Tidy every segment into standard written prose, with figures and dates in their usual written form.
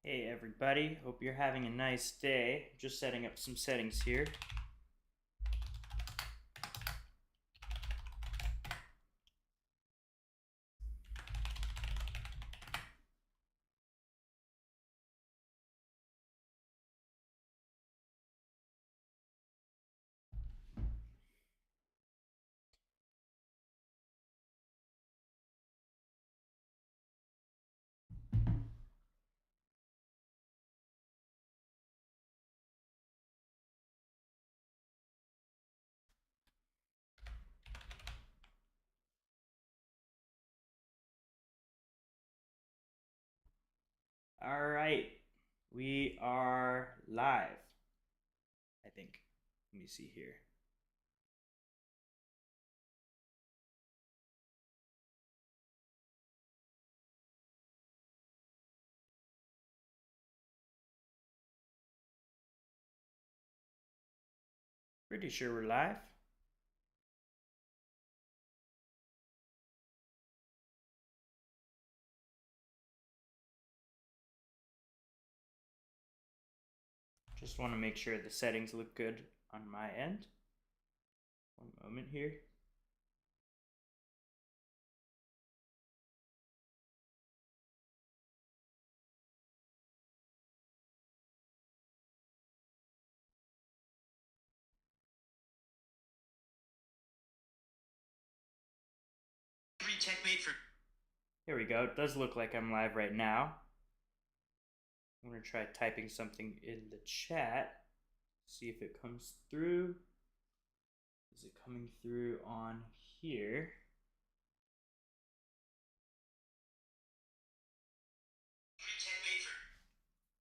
Hey everybody, hope you're having a nice day. Just setting up some settings here. All right, we are live, I think. Let me see here. Pretty sure we're live. Just want to make sure the settings look good on my end. One moment here. Checkmate for. Here we go. It does look like I'm live right now. I'm going to try typing something in the chat. See if it comes through. Is it coming through on here?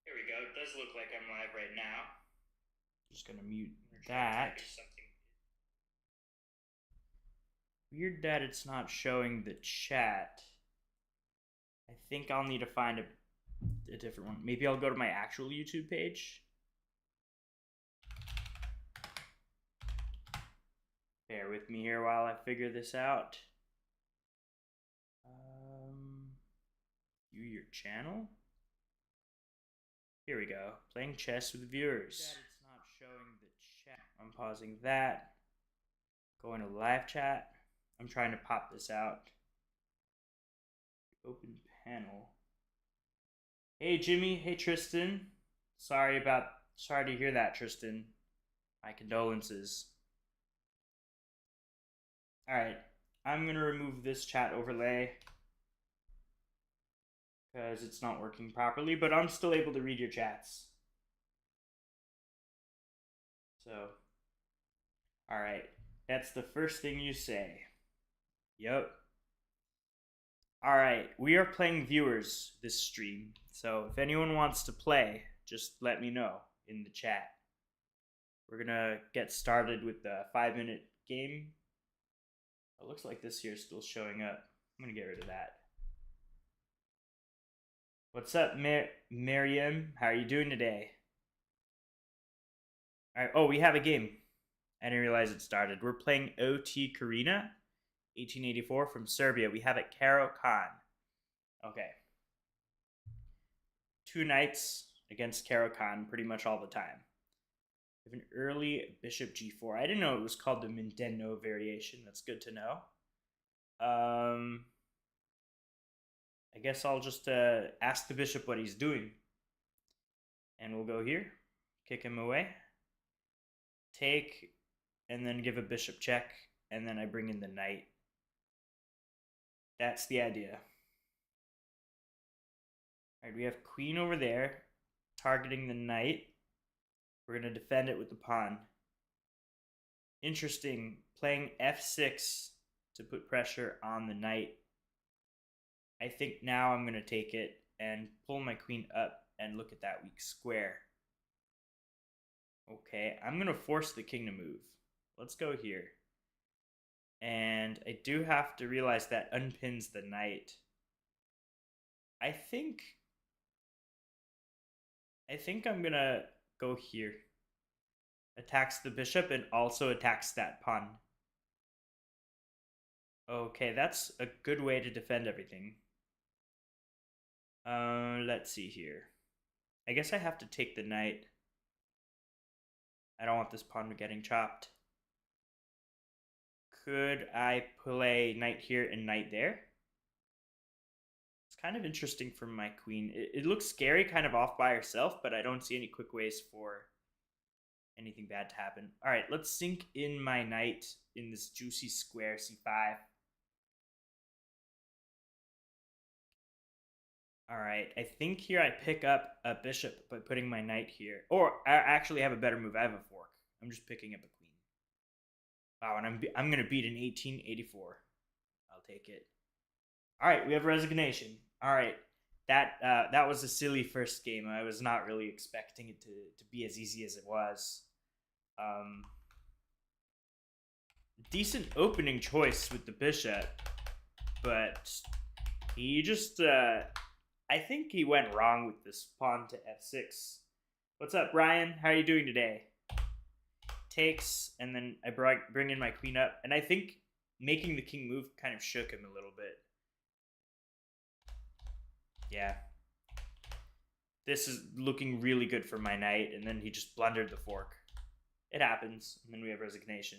Here we go. It does look like I'm live right now. Just gonna mute that. Weird that it's not showing the chat. I think I'll need to find a different one. Maybe I'll go to my actual YouTube page. Bear with me here while I figure this out. View your channel. Here we go. Playing chess with viewers. It's not showing the chat. I'm pausing that. Going to live chat. I'm trying to pop this out. Open panel. Hey Jimmy. Hey Tristan. Sorry to hear that, Tristan. My condolences. Alright. I'm gonna remove this chat overlay because it's not working properly, but I'm still able to read your chats. So, alright. That's the first thing you say. Yep. Alright, we are playing viewers this stream. So if anyone wants to play, just let me know in the chat. We're gonna get started with the 5-minute game. It looks like this here is still showing up. I'm gonna get rid of that. What's up, Miriam? How are you doing today? All right. Oh, we have a game. I didn't realize it started. We're playing OT Karina, 1884 from Serbia. We have it Karo Khan. Okay. 2 knights against Karo Khan pretty much all the time. We have an early bishop g4. I didn't know it was called the Mindeno variation. That's good to know. I guess I'll just ask the bishop what he's doing. And we'll go here. Kick him away. Take, and then give a bishop check, and then I bring in the knight. That's the idea. All right, we have queen over there, targeting the knight. We're going to defend it with the pawn. Interesting, playing f6 to put pressure on the knight. I think now I'm going to take it and pull my queen up and look at that weak square. Okay, I'm going to force the king to move. Let's go here. And I do have to realize that unpins the knight. I think I'm going to go here. Attacks the bishop and also attacks that pawn. Okay, that's a good way to defend everything. Let's see here. I guess I have to take the knight. I don't want this pawn getting chopped. Could I play knight here and knight there? It's kind of interesting for my queen. It looks scary, kind of off by herself, but I don't see any quick ways for anything bad to happen. All right, let's sink in my knight in this juicy square c5. All right, I think here I pick up a bishop by putting my knight here. Or I actually have a better move. I have a fork. I'm just picking up a queen. Wow, and I'm going to beat an 1884. I'll take it. All right, we have resignation. All right, that was a silly first game. I was not really expecting it to be as easy as it was. Decent opening choice with the bishop, but he just I think he went wrong with this pawn to f6. What's up, Brian? How are you doing today? Takes, and then I bring in my queen up, and I think making the king move kind of shook him a little bit. Yeah. This is looking really good for my knight, and then he just blundered the fork. It happens, and then we have resignation.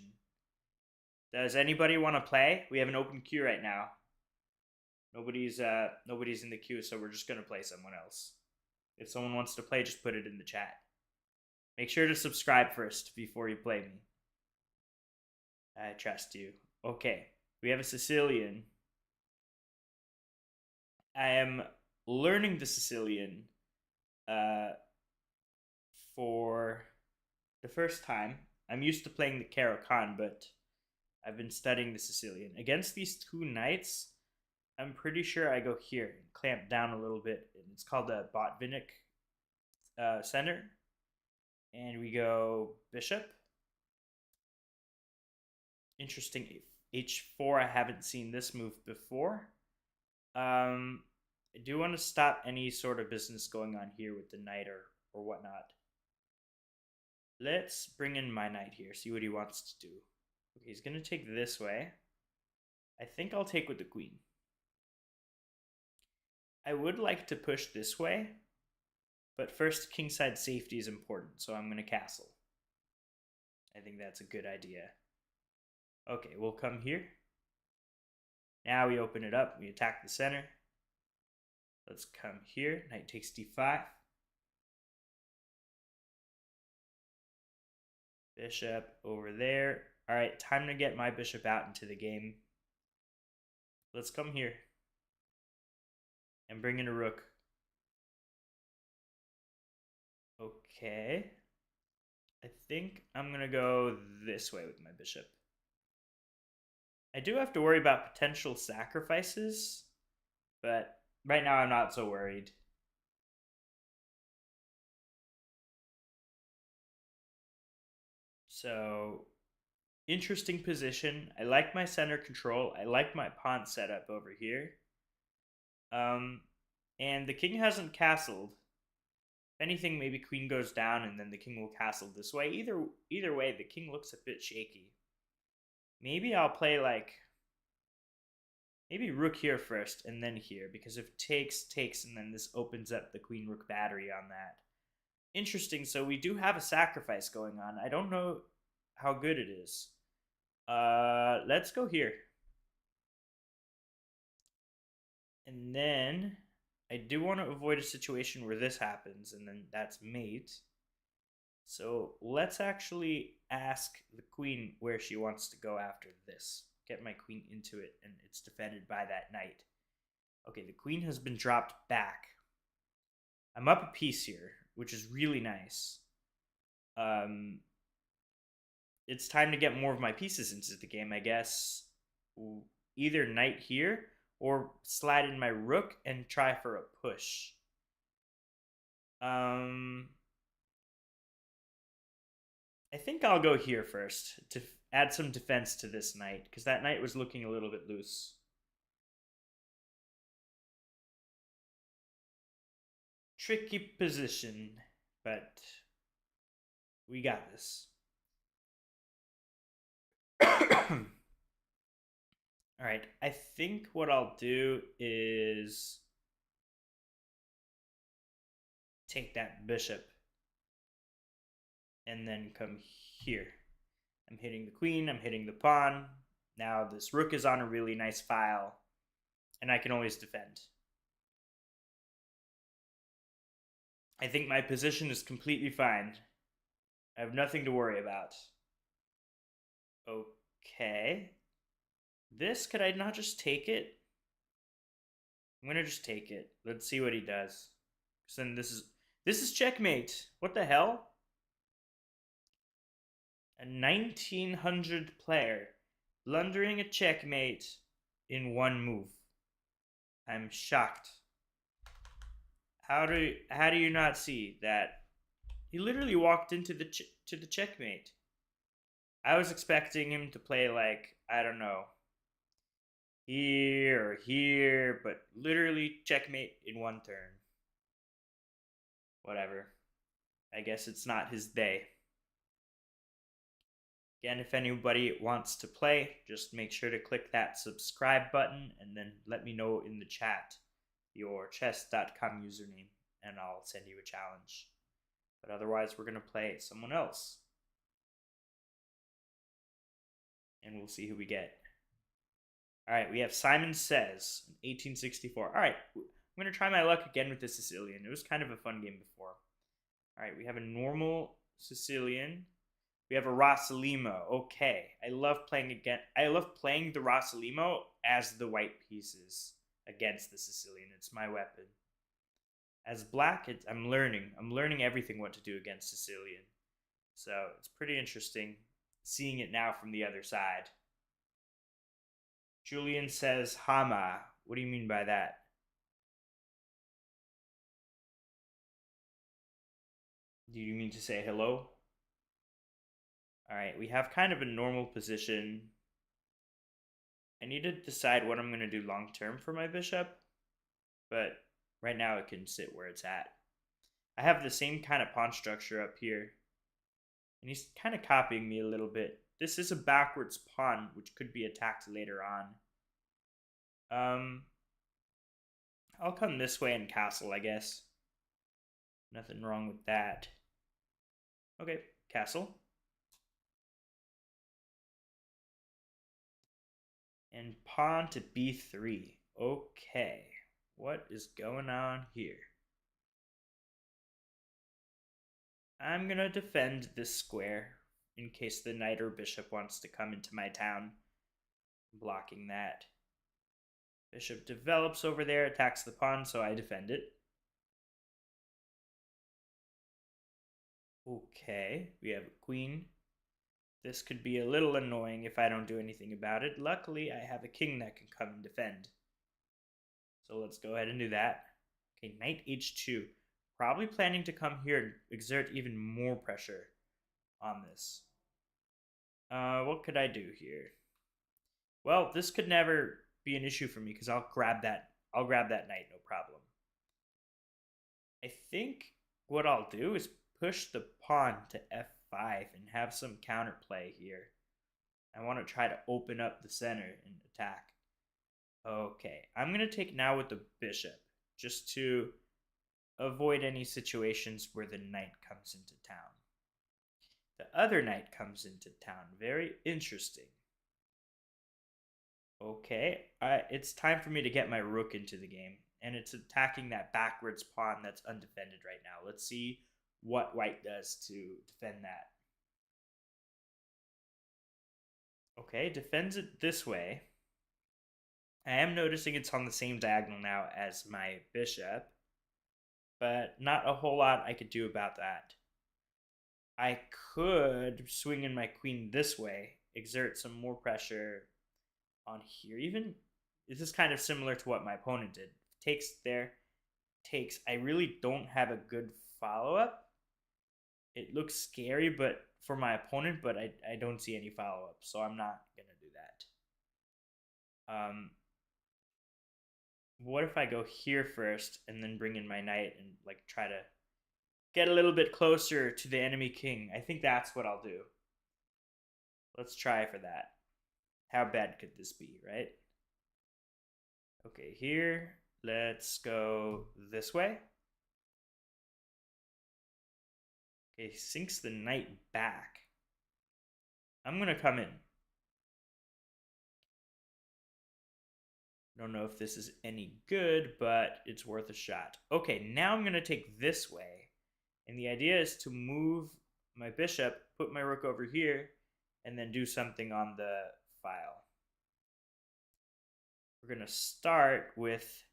Does anybody want to play? We have an open queue right now. Nobody's in the queue, so we're just gonna play someone else. If someone wants to play, just put it in the chat. Make sure to subscribe first before you play me. I trust you. Okay, we have a Sicilian. I am learning the Sicilian for the first time. I'm used to playing the Caro-Kann, but I've been studying the Sicilian. Against these two knights, I'm pretty sure I go here and clamp down a little bit. It's called the Botvinnik center. And we go bishop. Interesting. H4, I haven't seen this move before. I do want to stop any sort of business going on here with the knight or whatnot. Let's bring in my knight here, see what he wants to do. Okay, he's going to take this way. I think I'll take with the queen. I would like to push this way, but first kingside safety is important, so I'm going to castle. I think that's a good idea. Okay, we'll come here. Now we open it up, we attack the center. Let's come here, knight takes d5. Bishop over there. All right, time to get my bishop out into the game. Let's come here and bring in a rook. Okay. I think I'm going to go this way with my bishop. I do have to worry about potential sacrifices, but right now I'm not so worried. So, interesting position. I like my center control. I like my pawn setup over here. And the king hasn't castled. If anything, maybe queen goes down and then the king will castle this way. Either way, the king looks a bit shaky. Maybe I'll play maybe rook here first and then here, because if takes, and then this opens up the queen rook battery on that. Interesting, so we do have a sacrifice going on. I don't know how good it is. Let's go here. And then I do want to avoid a situation where this happens, and then that's mate. So let's actually ask the queen where she wants to go after this. Get my queen into it, and it's defended by that knight. Okay, the queen has been dropped back. I'm up a piece here, which is really nice. It's time to get more of my pieces into the game, I guess. Either knight here, or slide in my rook and try for a push. I think I'll go here first to add some defense to this knight, because that knight was looking a little bit loose. Tricky position, but we got this. All right, I think what I'll do is take that bishop and then come here. I'm hitting the queen, I'm hitting the pawn. Now this rook is on a really nice file, and I can always defend. I think my position is completely fine. I have nothing to worry about. Okay. This, could I not just take it? I'm gonna just take it. Let's see what he does. So then this is checkmate. What the hell? A 1900 player blundering a checkmate in one move. I'm shocked. How do you not see that? He literally walked into the checkmate. I was expecting him to play like, I don't know, here or here, but literally checkmate in one turn. Whatever. I guess it's not his day. Again, if anybody wants to play, just make sure to click that subscribe button and then let me know in the chat your chess.com username and I'll send you a challenge. But otherwise, we're going to play someone else. And we'll see who we get. All right, we have Simon Says, 1864. All right, I'm going to try my luck again with the Sicilian. It was kind of a fun game before. All right, we have a normal Sicilian. We have a Rossalimo. Okay, I love playing the Rossalimo as the white pieces against the Sicilian. It's my weapon. As black, I'm learning everything what to do against Sicilian. So it's pretty interesting seeing it now from the other side. Julian says Hama. What do you mean by that? Do you mean to say hello? All right, we have kind of a normal position. I need to decide what I'm going to do long term for my bishop, but right now it can sit where it's at. I have the same kind of pawn structure up here, and he's kind of copying me a little bit. This is a backwards pawn, which could be attacked later on. I'll come this way and castle, I guess. Nothing wrong with that. Okay, castle. And pawn to b3. Okay, what is going on here? I'm gonna defend this square in case the knight or bishop wants to come into my town. Blocking that. Bishop develops over there, attacks the pawn, so I defend it. Okay, we have a queen. This could be a little annoying if I don't do anything about it. Luckily, I have a king that can come and defend. So let's go ahead and do that. Okay, knight h2. Probably planning to come here and exert even more pressure on this. What could I do here? Well, this could never be an issue for me because I'll grab that knight, no problem. I think what I'll do is push the pawn to f5 and have some counterplay here. I want to try to open up the center and attack. Okay, I'm going to take now with the bishop just to avoid any situations where the knight comes into town. The other knight comes into town. Very interesting. Okay, it's time for me to get my rook into the game, and it's attacking that backwards pawn that's undefended right now. Let's see what white does to defend that. Okay, defends it this way. I am noticing it's on the same diagonal now as my bishop, but not a whole lot I could do about that. I could swing in my queen this way, exert some more pressure on here. Even this is kind of similar to what my opponent did. Takes there, takes. I really don't have a good follow-up. It looks scary but for my opponent, but I don't see any follow-up, so I'm not going to do that. What if I go here first and then bring in my knight and like try to get a little bit closer to the enemy king? I think that's what I'll do. Let's try for that. How bad could this be, right? Okay, here, let's go this way. Okay, sinks the knight back. I'm gonna come in. I don't know if this is any good, but it's worth a shot. Okay, now I'm gonna take this way. And the idea is to move my bishop, put my rook over here, and then do something on the file. We're gonna start with,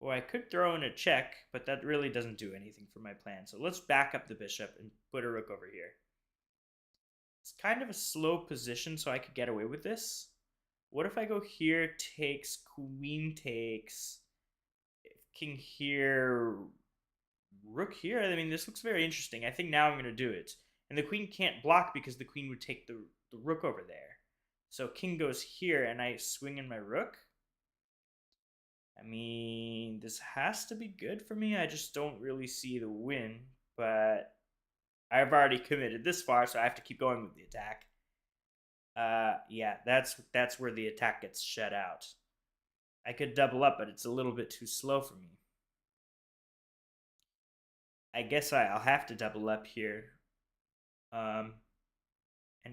well, I could throw in a check, but that really doesn't do anything for my plan. So let's back up the bishop and put a rook over here. It's kind of a slow position, so I could get away with this. What if I go here, takes, queen takes, king here, rook here? I mean, this looks very interesting. I think now I'm going to do it. And the queen can't block because the queen would take the rook over there. So king goes here, and I swing in my rook. I mean, this has to be good for me. I just don't really see the win, but I've already committed this far, so I have to keep going with the attack. Yeah, that's where the attack gets shut out. I could double up, but it's a little bit too slow for me. I guess I'll have to double up here. An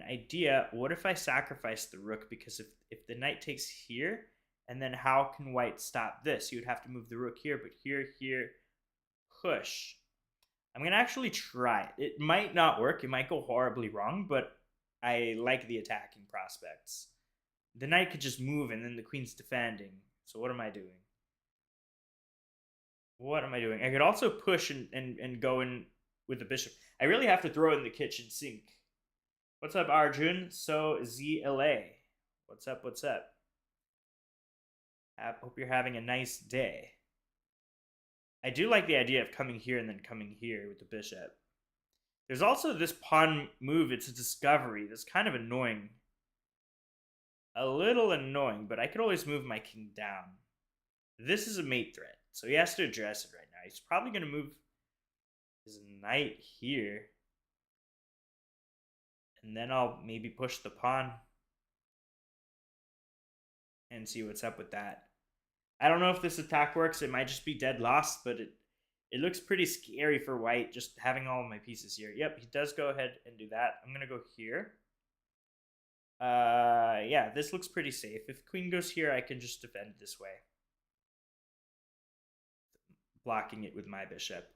idea, what if I sacrifice the rook? Because if the knight takes here, and then how can white stop this? You would have to move the rook here, but here, push. I'm going to actually try it. It might not work. It might go horribly wrong, but I like the attacking prospects. The knight could just move, and then the queen's defending. So what am I doing? What am I doing? I could also push and go in with the bishop. I really have to throw in the kitchen sink. What's up, Arjun? So ZLA. What's up? What's up? Hope you're having a nice day. I do like the idea of coming here and then coming here with the bishop. There's also this pawn move. It's a discovery. That's kind of annoying. A little annoying, but I could always move my king down. This is a mate threat, so he has to address it right now. He's probably going to move his knight here. And then I'll maybe push the pawn and see what's up with that. I don't know if this attack works. It might just be dead lost, but it looks pretty scary for white, just having all of my pieces here. Yep, he does go ahead and do that. I'm going to go here. Yeah, this looks pretty safe. If queen goes here, I can just defend this way, blocking it with my bishop.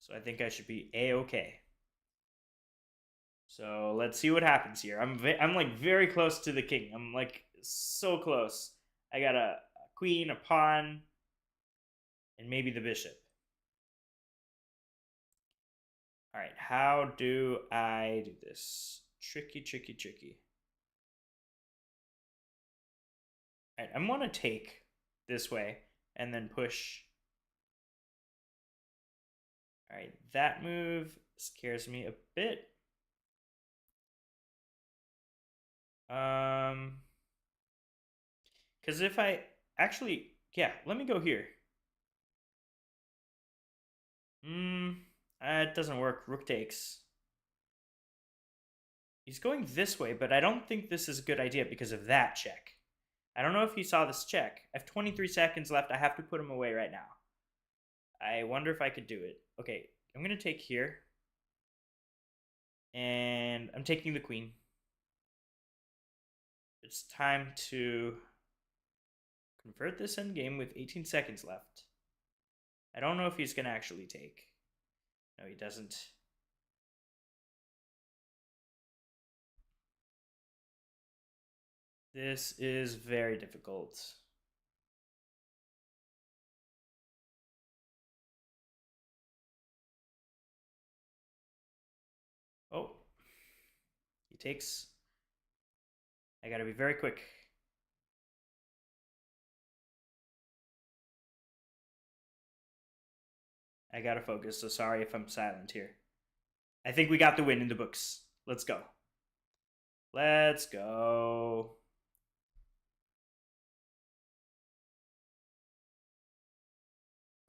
So I think I should be A-okay. So let's see what happens here. I'm like very close to the king. I'm like so close. I got a queen, a pawn, and maybe the bishop. All right, how do I do this? Tricky, tricky, tricky. All right, I'm going to take this way and then push. All right, that move scares me a bit. Because if I actually, yeah, let me go here. It doesn't work. Rook takes. He's going this way, but I don't think this is a good idea because of that check. I don't know if he saw this check. I have 23 seconds left. I have to put him away right now. I wonder if I could do it. Okay, I'm going to take here. And I'm taking the queen. It's time to convert this endgame with 18 seconds left. I don't know if he's going to actually take. No, he doesn't. This is very difficult. Oh, he takes. I gotta be very quick. I gotta focus, so sorry if I'm silent here. I think we got the win in the books. Let's go. Let's go.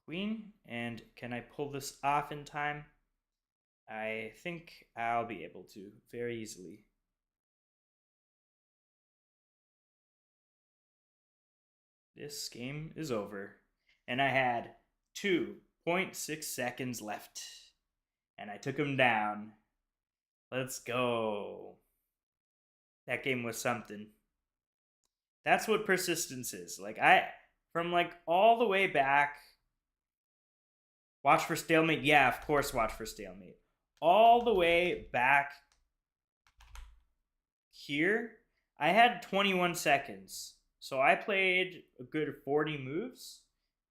Queen, and can I pull this off in time? I think I'll be able to very easily. This game is over, and I had 2.6 seconds left. And I took him down. Let's go. That game was something. That's what persistence is. Like, from like all the way back, watch for stalemate. Yeah, of course, watch for stalemate. All the way back here, I had 21 seconds. So I played a good 40 moves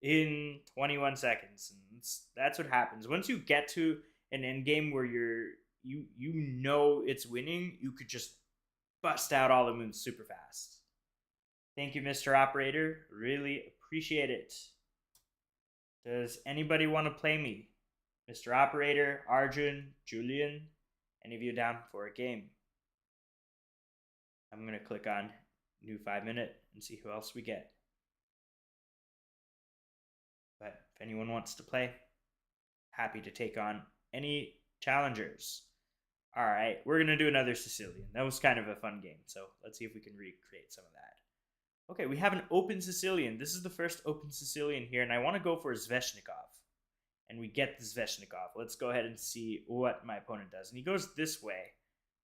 in 21 seconds. And that's what happens. Once you get to an end game where you know it's winning, you could just bust out all the moves super fast. Thank you, Mr. Operator. Really appreciate it. Does anybody want to play me? Mr. Operator, Arjun, Julian, any of you down for a game? I'm going to click on new 5-minute and see who else we get. But if anyone wants to play, happy to take on any challengers. All right, we're going to do another Sicilian. That was kind of a fun game, so let's see if we can recreate some of that. Okay, we have an open Sicilian. This is the first open Sicilian here, and I want to go for Sveshnikov. And we get the Sveshnikov. Let's go ahead and see what my opponent does. And he goes this way,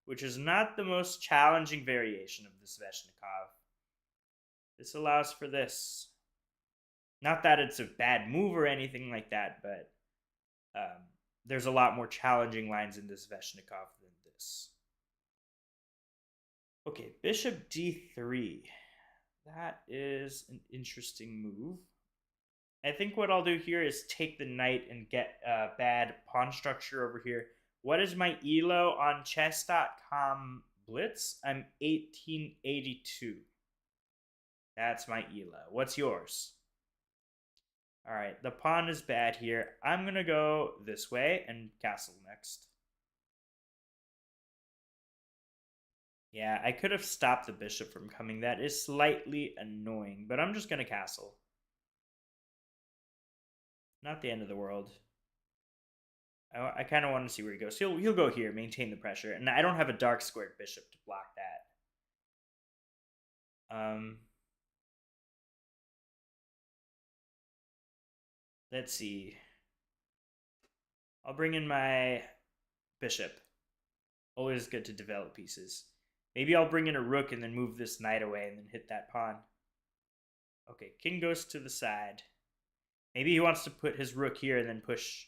which is not the most challenging variation of the Sveshnikov. This allows for this. Not that it's a bad move or anything like that, but there's a lot more challenging lines in this Sveshnikov than this. Okay, bishop d3. That is an interesting move. I think what I'll do here is take the knight and get a bad pawn structure over here. What is my ELO on chess.com Blitz? I'm 1882. That's my ELO. What's yours? All right, the pawn is bad here. I'm going to go this way and castle next. Yeah, I could have stopped the bishop from coming. That is slightly annoying, but I'm just going to castle. Not the end of the world. I kind of want to see where he goes. He'll go here, maintain the pressure. And I don't have a dark squared bishop to block that. Let's see. I'll bring in my bishop. Always good to develop pieces. Maybe I'll bring in a rook and then move this knight away and then hit that pawn. Okay, king goes to the side. Maybe he wants to put his rook here and then push.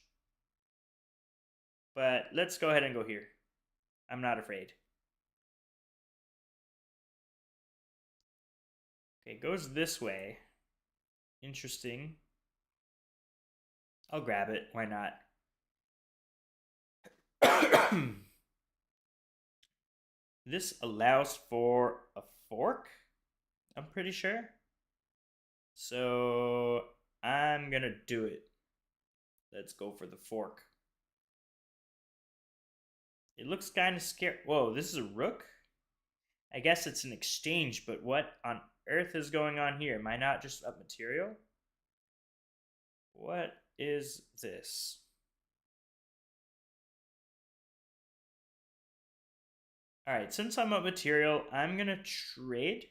But let's go ahead and go here. I'm not afraid. Okay, goes this way. Interesting. I'll grab it. Why not? This allows for a fork, I'm pretty sure. So I'm going to do it. Let's go for the fork. It looks kind of scary. Whoa, this is a rook? I guess it's an exchange, but what on earth is going on here? Am I not just up material? What is this? All right, since I'm up material, I'm going to trade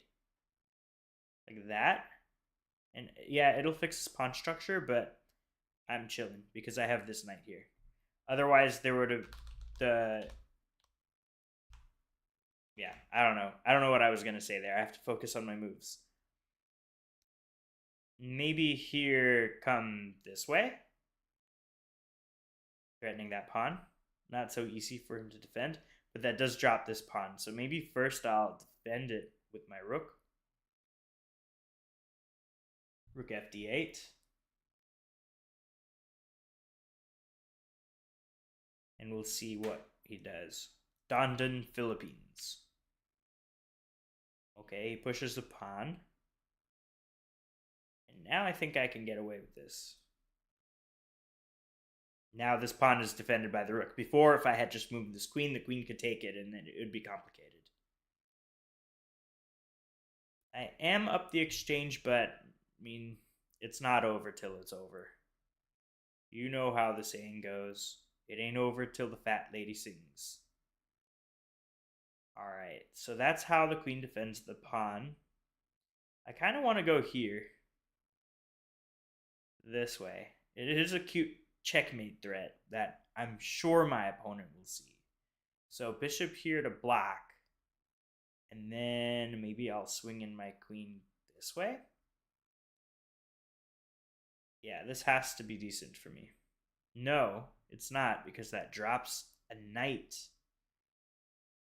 like that. And yeah, it'll fix this pawn structure, but I'm chilling because I have this knight here. Otherwise, there would have yeah, I don't know. I don't know what I was going to say there. I have to focus on my moves. Maybe here come this way. Threatening that pawn. Not so easy for him to defend, but that does drop this pawn. So maybe first I'll defend it with my rook. Rook fd8. And we'll see what he does. Dondon, Philippines. Okay, he pushes the pawn. And now I think I can get away with this. Now this pawn is defended by the rook. Before, if I had just moved this queen, the queen could take it and then it would be complicated. I am up the exchange, but I mean, it's not over till it's over. You know how the saying goes. It ain't over till the fat lady sings. All right, so that's how the queen defends the pawn. I kind of want to go here. This way. It is a cute checkmate threat that I'm sure my opponent will see. So bishop here to block. And then maybe I'll swing in my queen this way. Yeah, this has to be decent for me. No, it's not, because that drops a knight.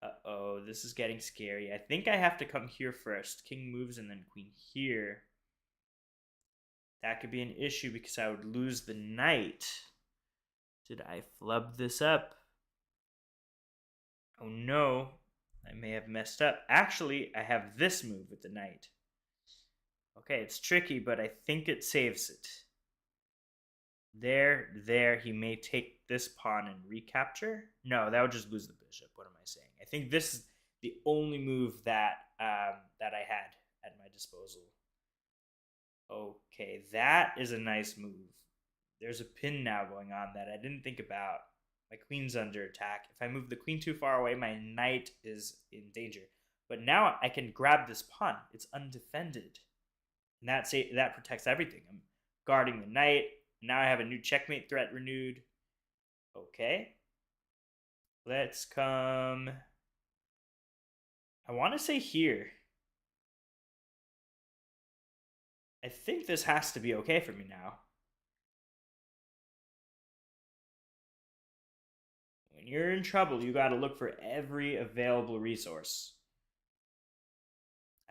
Uh-oh, this is getting scary. I think I have to come here first. King moves and then queen here. That could be an issue because I would lose the knight. Did I flub this up? Oh no, I may have messed up. Actually, I have this move with the knight. Okay, it's tricky, but I think it saves it. There, he may take this pawn and recapture. No, that would just lose the bishop. What am I saying? I think this is the only move that that I had at my disposal. Okay, that is a nice move. There's a pin now going on that I didn't think about. My queen's under attack. If I move the queen too far away, my knight is in danger. But now I can grab this pawn. It's undefended. And that protects everything. I'm guarding the knight. Now I have a new checkmate threat renewed. Okay. Let's come... I want to say here. I think this has to be okay for me now. When you're in trouble, you got to look for every available resource.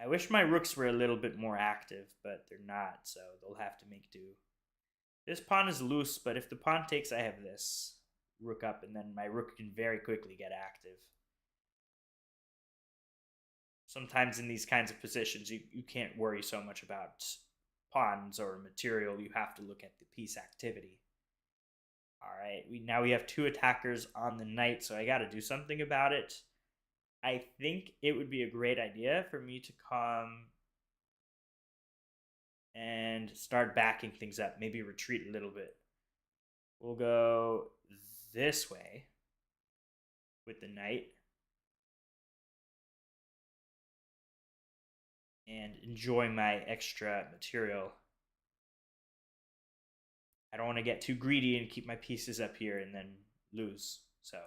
I wish my rooks were a little bit more active, but they're not, so they'll have to make do. This pawn is loose, but if the pawn takes, I have this. Rook up, and then my rook can very quickly get active. Sometimes in these kinds of positions, you can't worry so much about pawns or material. You have to look at the piece activity. All right, now we have two attackers on the knight, so I got to do something about it. I think it would be a great idea for me to come and start backing things up, maybe retreat a little bit. We'll go this way with the knight and enjoy my extra material. I don't want to get too greedy and keep my pieces up here and then lose. So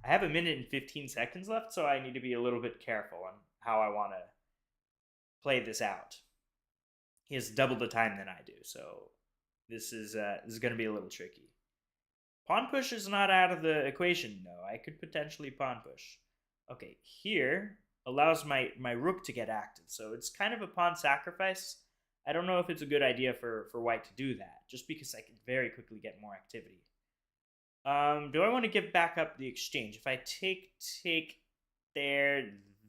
I have 1 minute and 15 seconds left, so I need to be a little bit careful on how I want to play this out. He has double the time than I do, so this is going to be a little tricky. Pawn push is not out of the equation, though. I could potentially pawn push. Okay, here allows my rook to get active, so it's kind of a pawn sacrifice. I don't know if it's a good idea for white to do that, just because I can very quickly get more activity. Do I want to give back up the exchange? If I take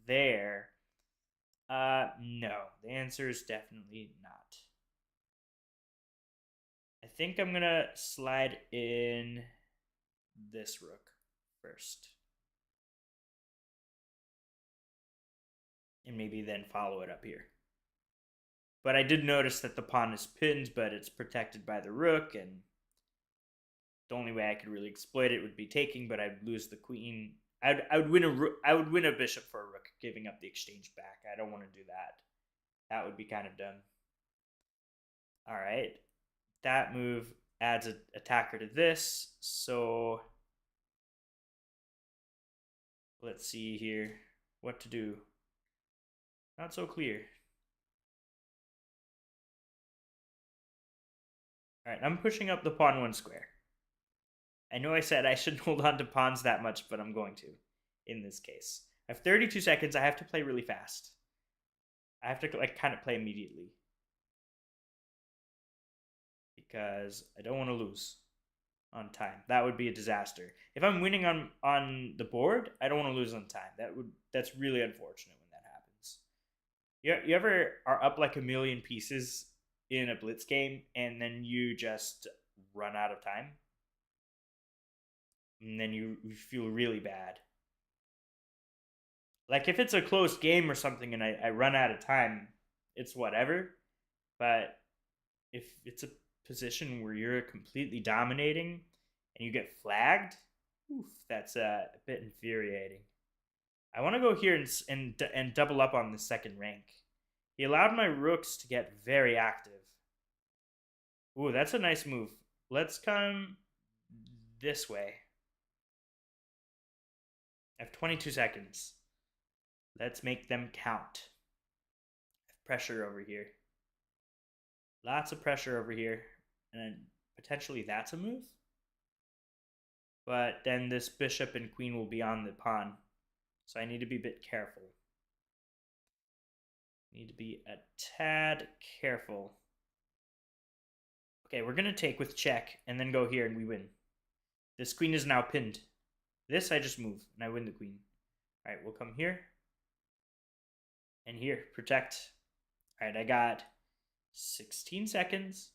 there, no. The answer is definitely not. I think I'm going to slide in this rook first. And maybe then follow it up here. But I did notice that the pawn is pinned, but it's protected by the rook, and the only way I could really exploit it would be taking, but I'd lose the queen. I would win a bishop for a rook, giving up the exchange back. I don't want to do that. That would be kind of dumb. All right. That move adds an attacker to this. So let's see here what to do. Not so clear. All right, I'm pushing up the pawn 1 square. I know I said I shouldn't hold on to pawns that much, but I'm going to in this case. I have 32 seconds. I have to play really fast. I have to kind of play immediately because I don't want to lose on time. That would be a disaster. If I'm winning on the board, I don't want to lose on time. That's really unfortunate when that happens. You ever are up like 1 million pieces in a blitz game and then you just run out of time? And then you feel really bad. Like if it's a close game or something and I run out of time, it's whatever. But if it's a position where you're completely dominating and you get flagged, oof, that's a bit infuriating. I want to go here and double up on the second rank. He allowed my rooks to get very active. Ooh, that's a nice move. Let's come this way. I have 22 seconds. Let's make them count. I have pressure over here. Lots of pressure over here. And then potentially that's a move. But then this bishop and queen will be on the pawn. So I need to be a bit careful. Need to be a tad careful. Okay, we're going to take with check and then go here and we win. This queen is now pinned. This I just move and I win the queen. All right, we'll come here. And here, protect. All right, I got 16 seconds.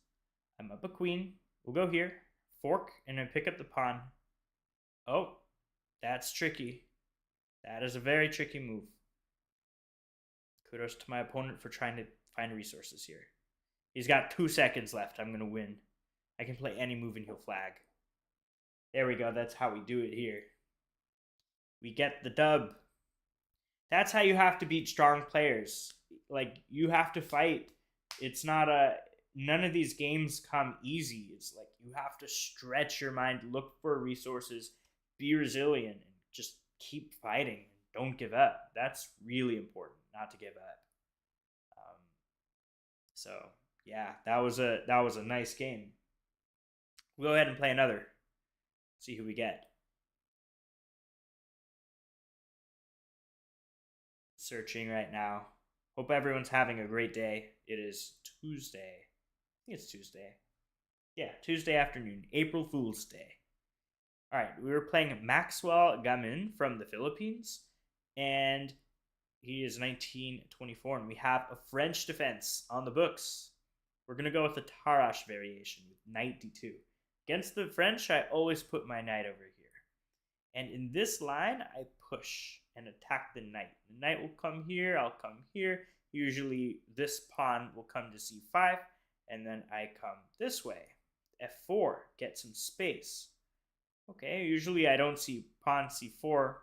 I'm up a queen. We'll go here, fork, and then pick up the pawn. Oh, that's tricky. That is a very tricky move. Kudos to my opponent for trying to find resources here. He's got 2 seconds left. I'm going to win. I can play any move and he'll flag. There we go. That's how we do it here. We get the dub. That's how you have to beat strong players. Like, you have to fight. It's not a... None of these games come easy. It's like you have to stretch your mind, look for resources, be resilient, and just keep fighting. Don't give up. That's really important, not to give up. So yeah, that was a nice game. We'll go ahead and play another. See who we get. Searching right now. Hope everyone's having a great day. It is Tuesday. I think it's Tuesday. Yeah, Tuesday afternoon, April Fool's Day. All right, we were playing Maxwell Gamin from the Philippines, and he is 1924, and we have a French defense on the books. We're going to go with the Tarrasch variation with knight d2. Against the French, I always put my knight over here. And in this line, I push and attack the knight. The knight will come here, I'll come here. Usually this pawn will come to c5, and then I come this way. f4, get some space. Okay, usually I don't see pawn c4,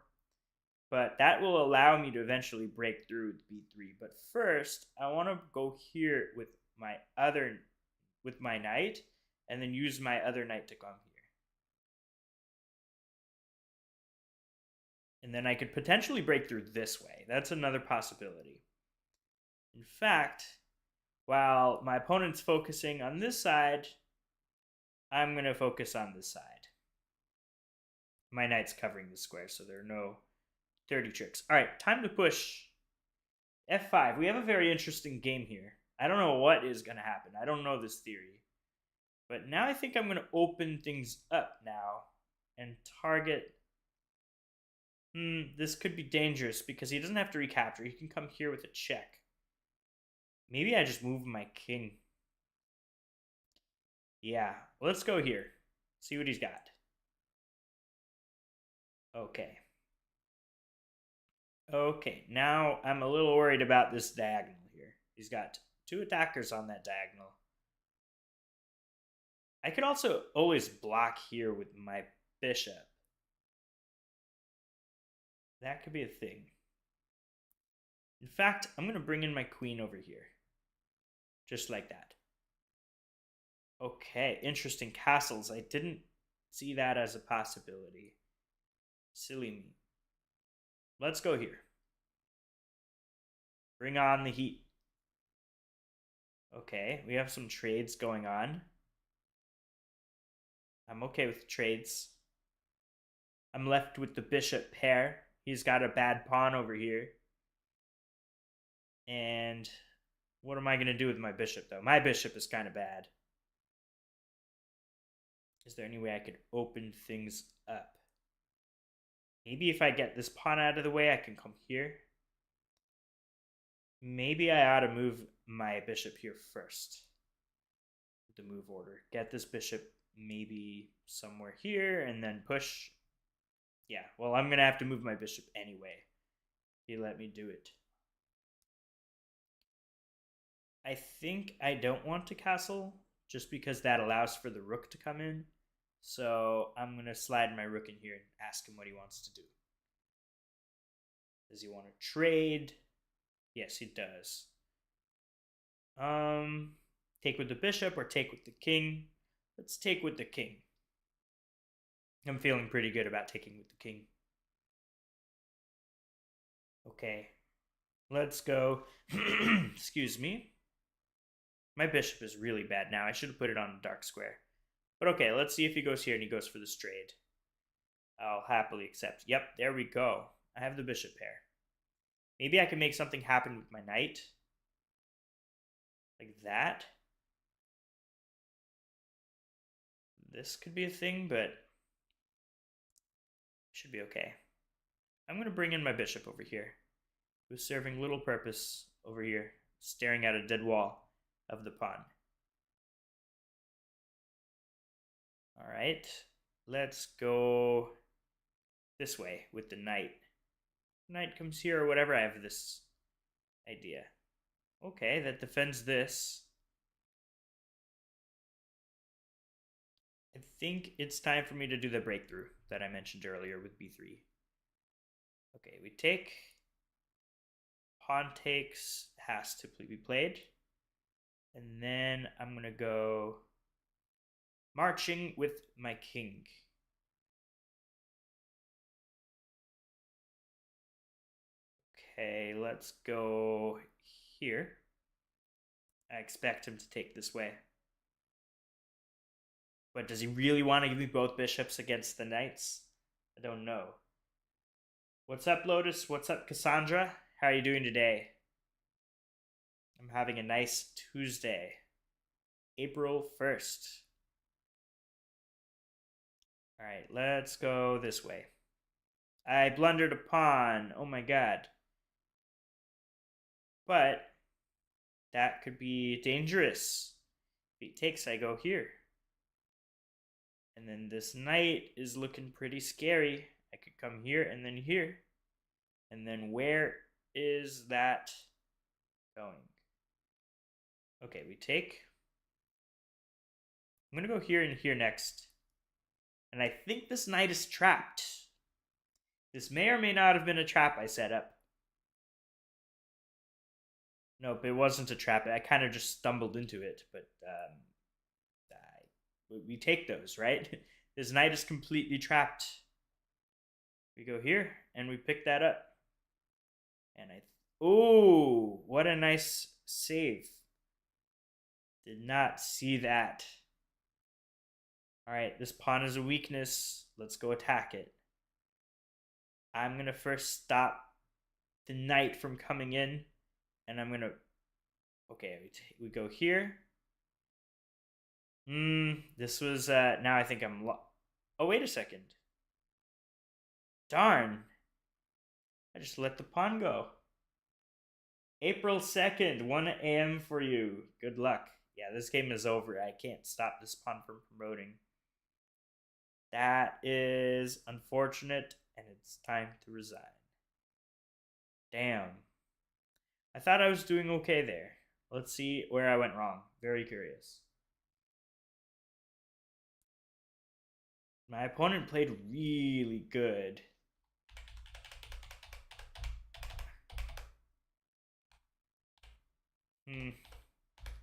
but that will allow me to eventually break through b3. But first, I want to go here with my knight, and then use my other knight to come here. And then I could potentially break through this way. That's another possibility. In fact, while my opponent's focusing on this side, I'm going to focus on this side. My knight's covering the square, so there are no dirty tricks. All right, time to push. f5. We have a very interesting game here. I don't know what is going to happen. I don't know this theory. But now I think I'm going to open things up now and target... this could be dangerous because he doesn't have to recapture. He can come here with a check. Maybe I just move my king. Yeah, let's go here. See what he's got. Okay. Okay, now I'm a little worried about this diagonal here. He's got 2 attackers on that diagonal. I could also always block here with my bishop. That could be a thing. In fact, I'm going to bring in my queen over here. Just like that. Okay, interesting. Castles. I didn't see that as a possibility. Silly me. Let's go here. Bring on the heat. Okay, we have some trades going on. I'm okay with trades. I'm left with the bishop pair. He's got a bad pawn over here. And what am I going to do with my bishop, though? My bishop is kind of bad. Is there any way I could open things up? Maybe if I get this pawn out of the way, I can come here. Maybe I ought to move my bishop here first. The move order. Get this bishop maybe somewhere here and then push. Yeah, well, I'm going to have to move my bishop anyway. He let me do it. I think I don't want to castle just because that allows for the rook to come in. So I'm going to slide my rook in here and ask him what he wants to do. Does he want to trade? Yes, he does. Take with the bishop or take with the king? Let's take with the king. I'm feeling pretty good about taking with the king. Okay, let's go. Excuse me. My bishop is really bad now. I should have put it on a dark square. But okay, let's see if he goes here and he goes for the straight. I'll happily accept. Yep, there we go. I have the bishop pair. Maybe I can make something happen with my knight. Like that. This could be a thing, but should be okay. I'm going to bring in my bishop over here, who's serving little purpose over here, staring at a dead wall of the pawn. All right, let's go this way with the knight. Knight comes here or whatever. I have this idea. Okay, that defends this. I think it's time for me to do the breakthrough that I mentioned earlier with b3. Okay, we take. Pawn takes has to be played. And then I'm going to go marching with my king. Okay, let's go here. I expect him to take this way. But does he really want to give me both bishops against the knights? I don't know. What's up, Lotus? What's up, Cassandra? How are you doing today? I'm having a nice Tuesday, April 1st. All right, let's go this way. I blundered a pawn. Oh my god. But that could be dangerous. If he takes, I go here. And then this knight is looking pretty scary. I could come here and then here. And then where is that going? Okay, we take. I'm going to go here and here next. And I think this knight is trapped. This may or may not have been a trap I set up. Nope, it wasn't a trap. I kind of just stumbled into it. But we take those, right? This knight is completely trapped. We go here, and we pick that up. And oh, what a nice save. Did not see that. All right, this pawn is a weakness. Let's go attack it. I'm going to first stop the knight from coming in. And I'm going to... Okay, we go here. This was... now I think I'm... Oh, wait a second. Darn. I just let the pawn go. April 2nd, 1 a.m. for you. Good luck. Yeah, this game is over. I can't stop this pawn from promoting. That is unfortunate, and it's time to resign. Damn. I thought I was doing okay there. Let's see where I went wrong. Very curious. My opponent played really good.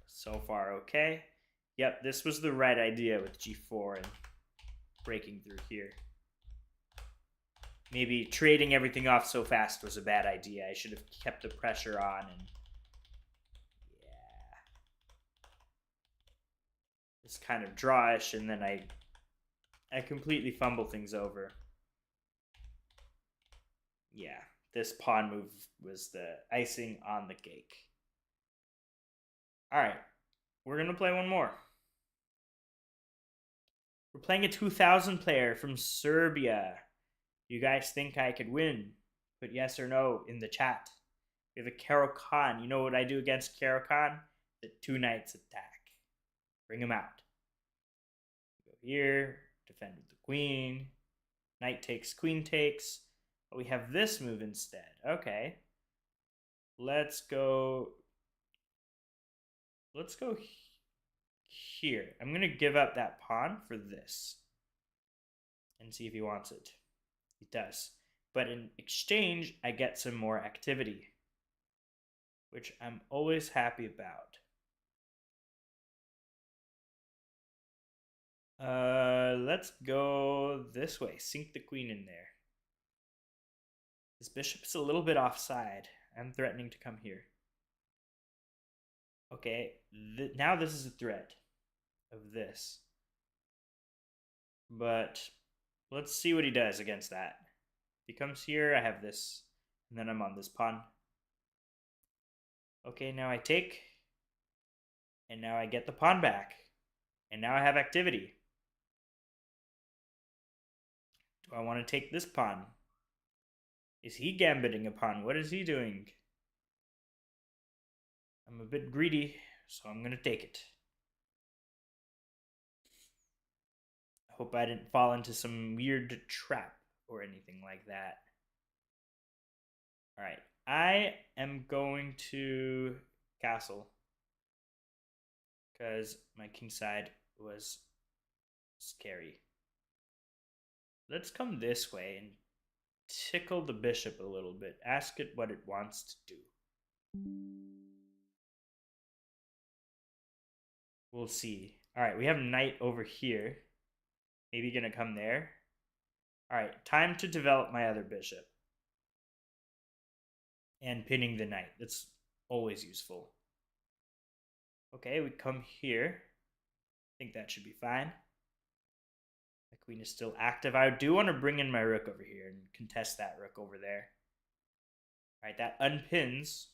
So far, okay. Yep, this was the right idea with g4 and breaking through here. Maybe trading everything off so fast was a bad idea. I should have kept the pressure on and... Yeah. It's kind of drawish, and then I completely fumble things over. Yeah, this pawn move was the icing on the cake. All right, we're going to play one more. We're playing a 2000 player from Serbia. You guys think I could win? Put yes or no in the chat. We have a Karo Khan. You know what I do against Karo Khan? The 2 knights attack. Bring him out. Go here. Defend with the queen. Knight takes, queen takes. But we have this move instead. Okay. Let's go here. I'm going to give up that pawn for this. And see if he wants it. He does. But in exchange, I get some more activity. Which I'm always happy about. let's go this way. Sink the queen in there. This bishop's a little bit offside. I'm threatening to come here. Okay, now this is a threat of this. But let's see what he does against that. If he comes here, I have this, and then I'm on this pawn. Okay, now I take, and now I get the pawn back, and now I have activity. Do I want to take this pawn? Is he gambiting a pawn? What is he doing? I'm a bit greedy, so I'm going to take it. I hope I didn't fall into some weird trap or anything like that. All right, I am going to castle because my kingside was scary. Let's come this way and tickle the bishop a little bit. Ask it what it wants to do. We'll see. All right, we have knight over here. Maybe gonna come there. All right, time to develop my other bishop. And pinning the knight. That's always useful. Okay, we come here. I think that should be fine. My queen is still active. I do want to bring in my rook over here and contest that rook over there. All right, that unpins.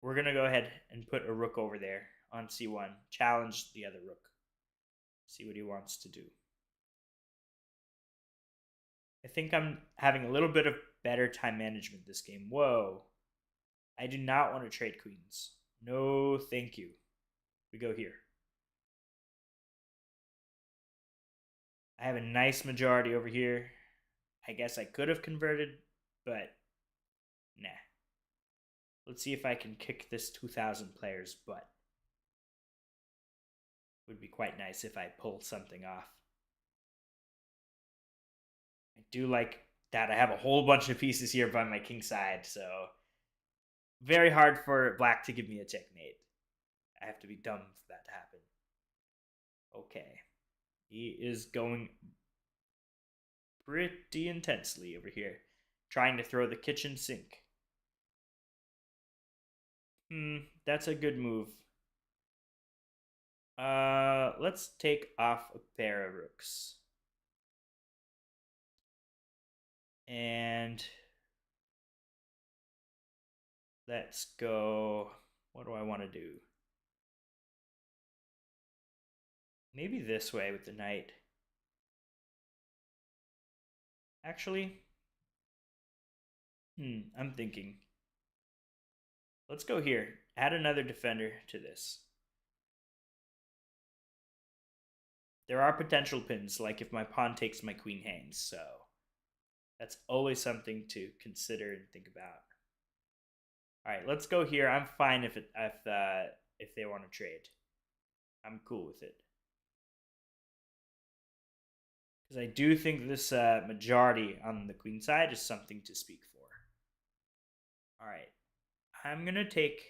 We're going to go ahead and put a rook over there on c1. Challenge the other rook. See what he wants to do. I think I'm having a little bit of better time management this game. Whoa. I do not want to trade queens. No, thank you. We go here. I have a nice majority over here. I guess I could have converted, but nah. Let's see if I can kick this 2,000 player's butt. Would be quite nice if I pull something off. I do like that I have a whole bunch of pieces here by my king side, so very hard for black to give me a checkmate. I have to be dumb for that to happen. Okay. He is going pretty intensely over here, trying to throw the kitchen sink. That's a good move. Let's take off a pair of rooks. And let's go. What do I want to do? Maybe this way with the knight. Actually, I'm thinking. Let's go here. Add another defender to this. There are potential pins, like if my pawn takes, my queen hangs, so that's always something to consider and think about. All right, let's go here. I'm fine if they want to trade. I'm cool with it. Because I do think this majority on the queen side is something to speak for. All right, I'm going to take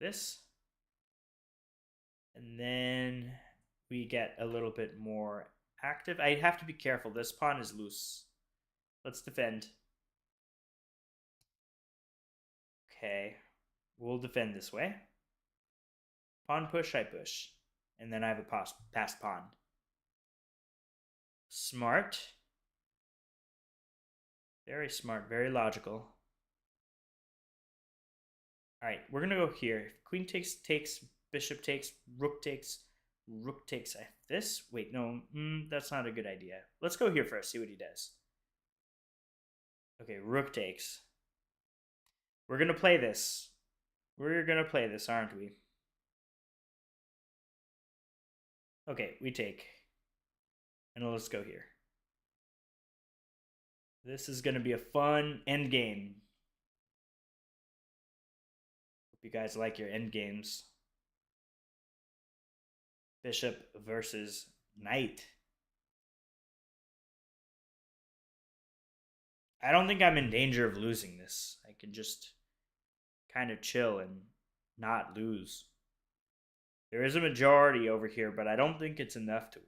this. And then we get a little bit more active. I have to be careful. This pawn is loose. Let's defend. Okay, we'll defend this way. Pawn push, I push. And then I have a passed pawn. Smart. Very smart, very logical. All right, we're going to go here. Queen takes, bishop takes, rook takes this. Wait, no, that's not a good idea. Let's go here first, see what he does. Okay, rook takes. We're going to play this. We're going to play this, aren't we? Okay, we take. And let's go here. This is going to be a fun end game. Hope you guys like your end games. Bishop versus knight. I don't think I'm in danger of losing this. I can just kind of chill and not lose. There is a majority over here, but I don't think it's enough to win.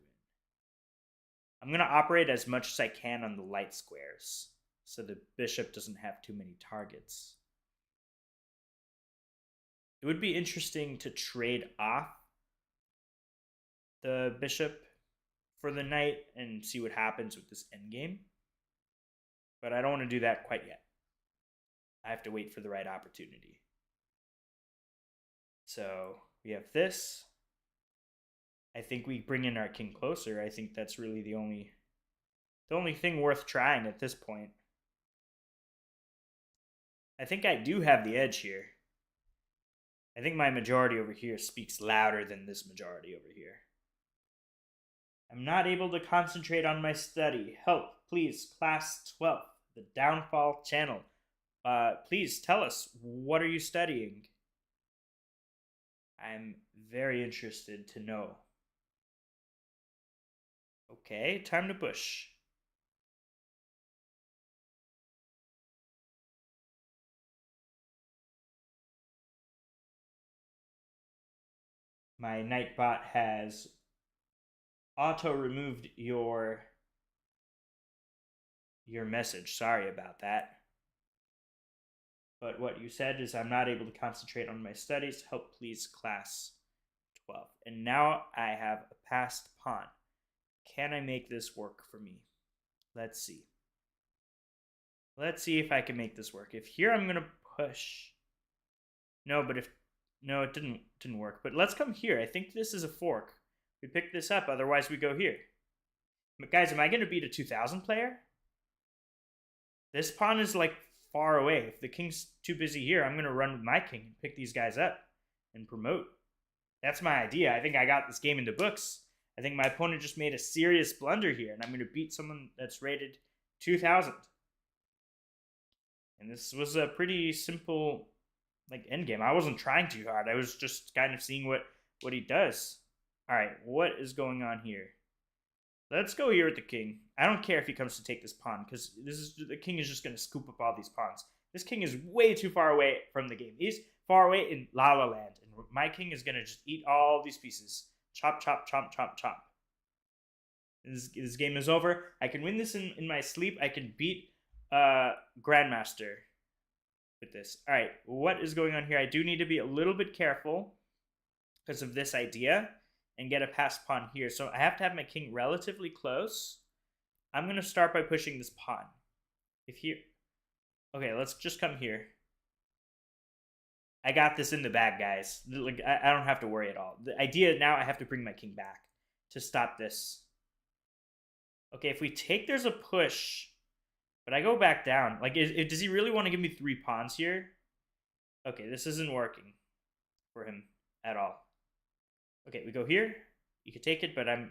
I'm going to operate as much as I can on the light squares so the bishop doesn't have too many targets. It would be interesting to trade off the bishop for the knight and see what happens with this endgame. But I don't want to do that quite yet. I have to wait for the right opportunity. So we have this. I think we bring in our king closer. I think that's really the only thing worth trying at this point. I think I do have the edge here. I think my majority over here speaks louder than this majority over here. I'm not able to concentrate on my study. Help, please, class 12, the downfall channel. Please tell us, what are you studying? I'm very interested to know. Okay, time to push. My Nightbot has auto-removed your message. Sorry about that. But what you said is I'm not able to concentrate on my studies. Help, please, class 12. And now I have a passed pawn. Can I make this work for me? Let's see. Let's see if I can make this work. If here I'm going to push. No, but if... No, it didn't work. But let's come here. I think this is a fork. We pick this up, otherwise we go here. But guys, am I going to beat a 2000 player? This pawn is like far away. If the king's too busy here, I'm going to run with my king and pick these guys up and promote. That's my idea. I think I got this game into books. I think my opponent just made a serious blunder here, and I'm going to beat someone that's rated 2000. And this was a pretty simple endgame. I wasn't trying too hard. I was just kind of seeing what he does. All right, what is going on here? Let's go here with the king. I don't care if he comes to take this pawn, because the king is just going to scoop up all these pawns. This king is way too far away from the game. He's far away in La La Land, and my king is going to just eat all these pieces. Chop, chop, chop, chop, chop. This game is over. I can win this in my sleep. I can beat Grandmaster with this. All right, what is going on here? I do need to be a little bit careful because of this idea and get a passed pawn here. So I have to have my king relatively close. I'm going to start by pushing this pawn. If here... Okay, let's just come here. I got this in the bag, guys. I don't have to worry at all. The idea now, I have to bring my king back to stop this. Okay, if we take, there's a push. But I go back down. Does he really want to give me 3 pawns here? Okay, this isn't working for him at all. Okay, we go here. You can take it, but I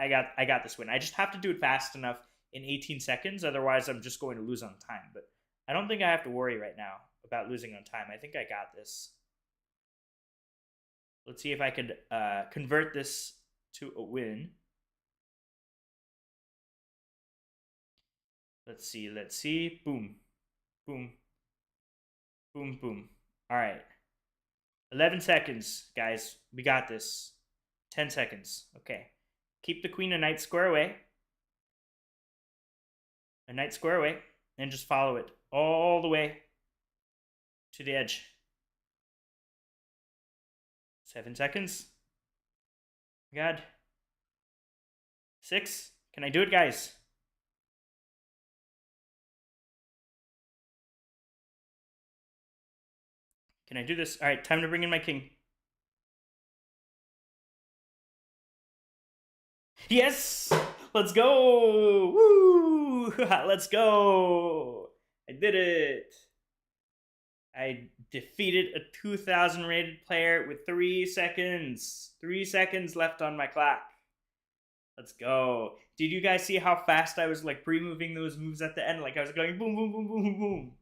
got this win. I just have to do it fast enough in 18 seconds. Otherwise, I'm just going to lose on time. But I don't think I have to worry right now about losing on time. I think I got this. Let's see if I could convert this to a win. Let's see. Boom. Boom. Boom, boom. All right. 11 seconds, guys. We got this. 10 seconds. Okay. Keep the queen a knight square away. A knight square away. And just follow it all the way to the edge. 7 seconds. God. 6. Can I do it, guys? Can I do this? All right, time to bring in my king. Yes! Let's go! Woo! Let's go! I did it! I defeated a 2000 rated player with 3 seconds. 3 seconds left on my clock. Let's go. Did you guys see how fast I was pre-moving those moves at the end? I was going boom, boom, boom, boom, boom, boom.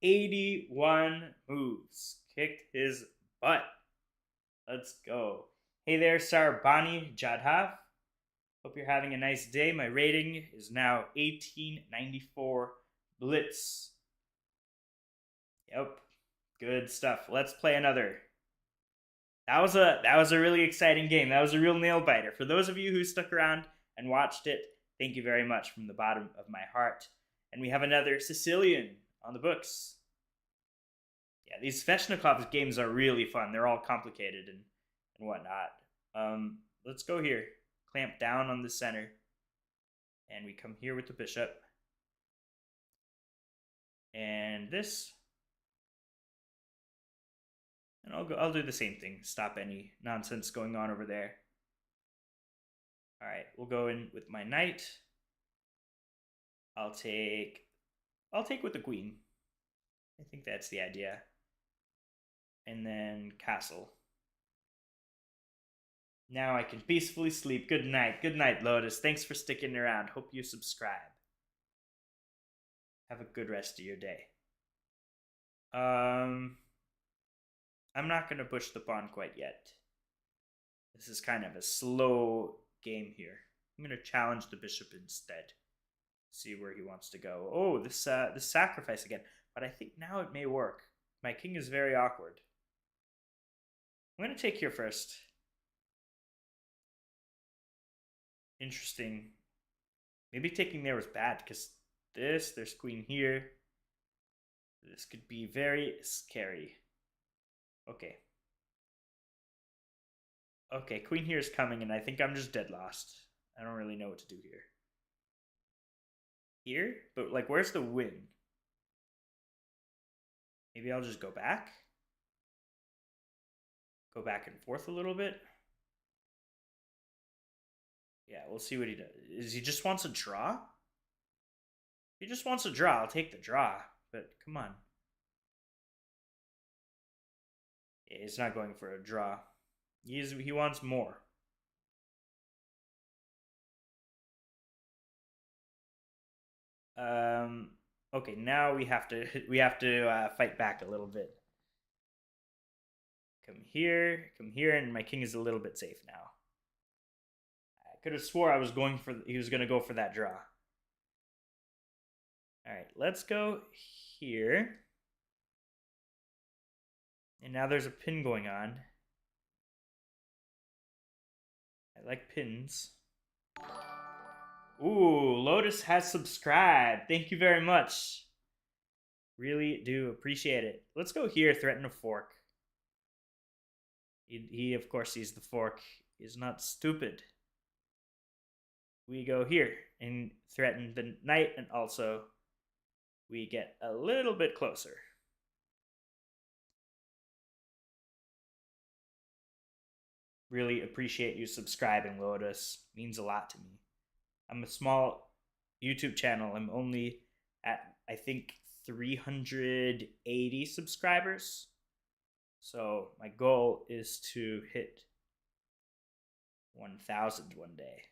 81 moves. Kicked his butt. Let's go. Hey there, Sarbani Jadhav. Hope you're having a nice day. My rating is now 1894 Blitz. Yep. Good stuff. Let's play another. that was a really exciting game. That was a real nail biter. For those of you who stuck around and watched it, thank you very much from the bottom of my heart. And we have another Sicilian on the books. Yeah, these Sveshnikov games are really fun. They're all complicated and whatnot. Let's go here. Clamp down on the center. And we come here with the bishop. And this. And I'll do the same thing. Stop any nonsense going on over there. All right, we'll go in with my knight. I'll take with the queen. I think that's the idea. And then castle. Now I can peacefully sleep. Good night. Good night, Lotus. Thanks for sticking around. Hope you subscribe. Have a good rest of your day. I'm not going to push the pawn quite yet. This is kind of a slow game here. I'm going to challenge the bishop instead. See where he wants to go. Oh, this sacrifice again. But I think now it may work. My king is very awkward. I'm going to take here first. Interesting. Maybe taking there was bad because there's queen here. This could be very scary. Okay. Okay, queen here is coming, and I think I'm just dead lost. I don't really know what to do here. Here? But, like, where's the win? Maybe I'll just go back. Go back and forth a little bit. Yeah, we'll see what he does. Is he just wants a draw? If he just wants a draw, I'll take the draw. But, come on. Yeah, he's not going for a draw. He wants more. Okay, now we have to fight back a little bit. Come here, and my king is a little bit safe now. I could have swore he was gonna go for that draw. All right, let's go here. And now there's a pin going on. I like pins. Ooh, Lotus has subscribed. Thank you very much. Really do appreciate it. Let's go here, threaten a fork. He of course sees the fork. He's not stupid. We go here and threaten the knight, and also we get a little bit closer. Really appreciate you subscribing, Lotus. Means a lot to me. I'm a small YouTube channel. I'm only at, I think, 380 subscribers. So my goal is to hit 1,000 one day.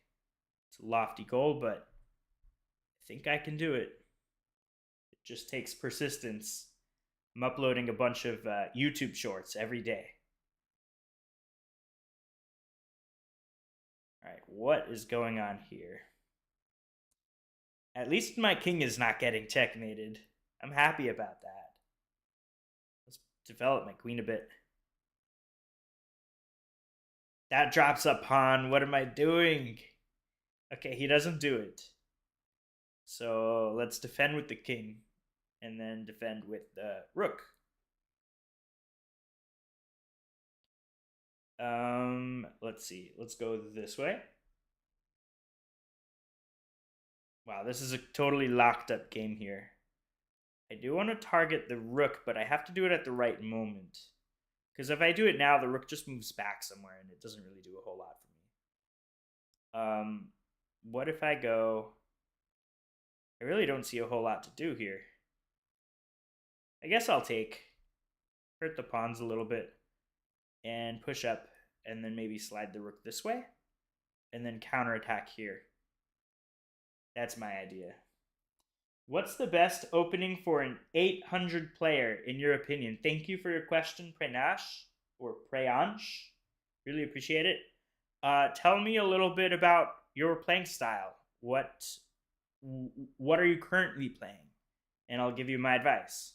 It's a lofty goal, but I think I can do it. It just takes persistence. I'm uploading a bunch of YouTube shorts every day. All right, what is going on here? At least my king is not getting checkmated. I'm happy about that. Let's develop my queen a bit. That drops a pawn. What am I doing? Okay, he doesn't do it. So let's defend with the king. And then defend with the rook. Let's see. Let's go this way. Wow, this is a totally locked up game here. I do want to target the rook, but I have to do it at the right moment. Because if I do it now, the rook just moves back somewhere, and it doesn't really do a whole lot for me. What if I go... I really don't see a whole lot to do here. I guess I'll take... hurt the pawns a little bit, and push up, and then maybe slide the rook this way, and then counterattack here. That's my idea. What's the best opening for an 800 player, in your opinion? Thank you for your question, Prenash, or Preansh. Really appreciate it. Tell me a little bit about your playing style. What are you currently playing? And I'll give you my advice.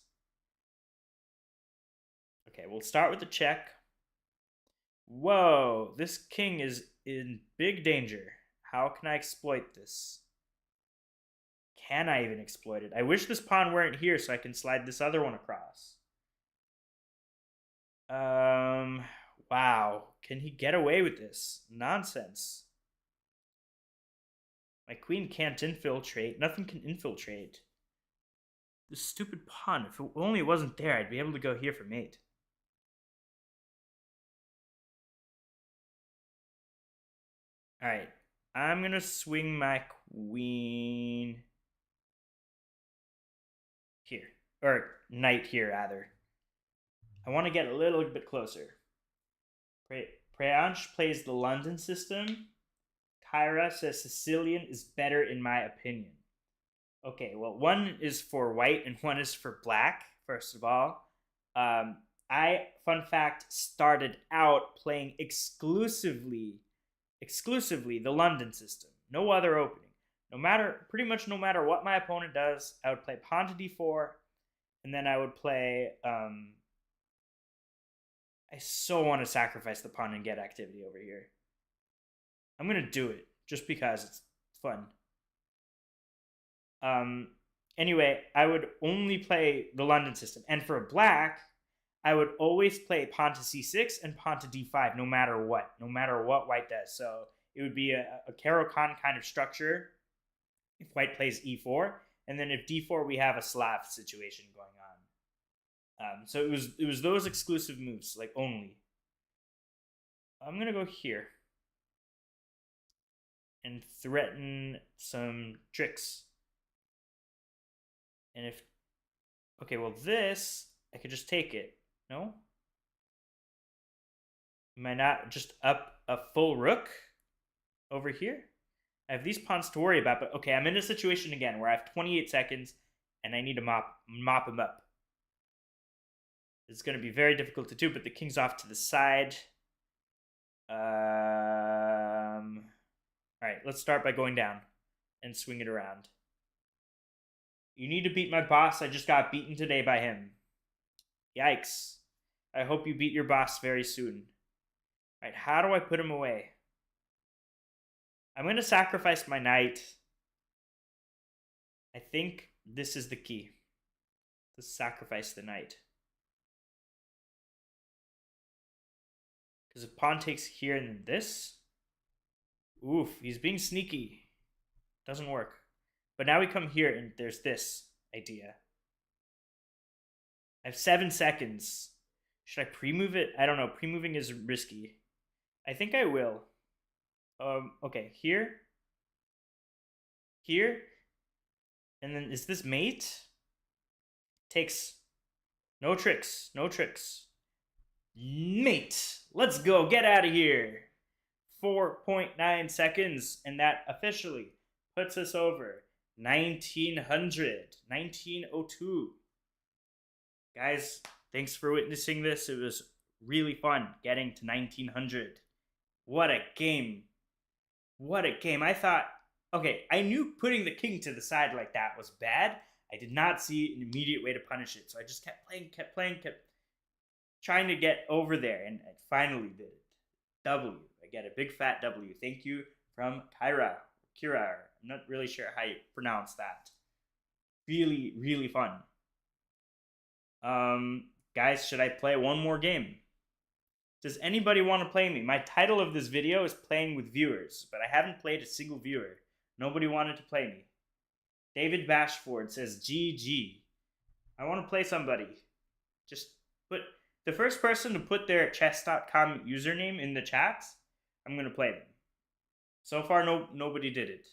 Okay, we'll start with the check. Whoa, this king is in big danger. How can I exploit this? Can I even exploit it? I wish this pawn weren't here so I can slide this other one across. Wow. Can he get away with this? Nonsense. My queen can't infiltrate. Nothing can infiltrate. This stupid pawn. If it only wasn't there, I'd be able to go here for mate. Alright. I'm gonna swing my queen here. Or knight here, rather. I want to get a little bit closer. Preange plays the London system. Kyra says Sicilian is better in my opinion. Okay, well, one is for white and one is for black, first of all. Fun fact, started out playing exclusively the London system. No other opening. Pretty much no matter what my opponent does, I would play pawn to d4, and then I would play, I so want to sacrifice the pawn and get activity over here. I'm going to do it, just because it's fun. Anyway, I would only play the London system. And for black, I would always play pawn to c6 and pawn to d5, no matter what white does. So it would be a Caro-Kann kind of structure if white plays e4. And then if d4, we have a Slav situation going on. So it was those exclusive moves, like only. I'm going to go here and threaten some tricks. And if... Okay, well this, I could just take it. No? Am I not just up a full rook over here? I have these pawns to worry about, but okay, I'm in a situation again where I have 28 seconds and I need to mop him up. It's going to be very difficult to do, but the king's off to the side. All right, let's start by going down and swing it around. You need to beat my boss. I just got beaten today by him. Yikes. I hope you beat your boss very soon. All right, how do I put him away? I'm going to sacrifice my knight. I think this is the key. To sacrifice the knight. Because if pawn takes here and then this. Oof, he's being sneaky. Doesn't work. But now we come here and there's this idea. I have 7 seconds. Should I pre-move it? I don't know. Pre-moving is risky. I think I will. Okay, here. Here. And then is this mate? Takes no tricks. No tricks. Mate. Let's go. Get out of here. 4.9 seconds. And that officially puts us over 1900. 1902. Guys, thanks for witnessing this. It was really fun getting to 1900. What a game. What a game. I thought, okay, I knew putting the king to the side like that was bad. I did not see an immediate way to punish it. So I just kept playing, kept trying to get over there. And I finally did it. W. I get a big fat W. Thank you from Kira. I'm not really sure how you pronounce that. Really, really fun. Guys, should I play one more game? Does anybody want to play me? My title of this video is Playing with Viewers, but I haven't played a single viewer. Nobody wanted to play me. David Bashford says GG. I want to play somebody. Just put the first person to put their chess.com username in the chat, I'm going to play them. So far, nobody did it.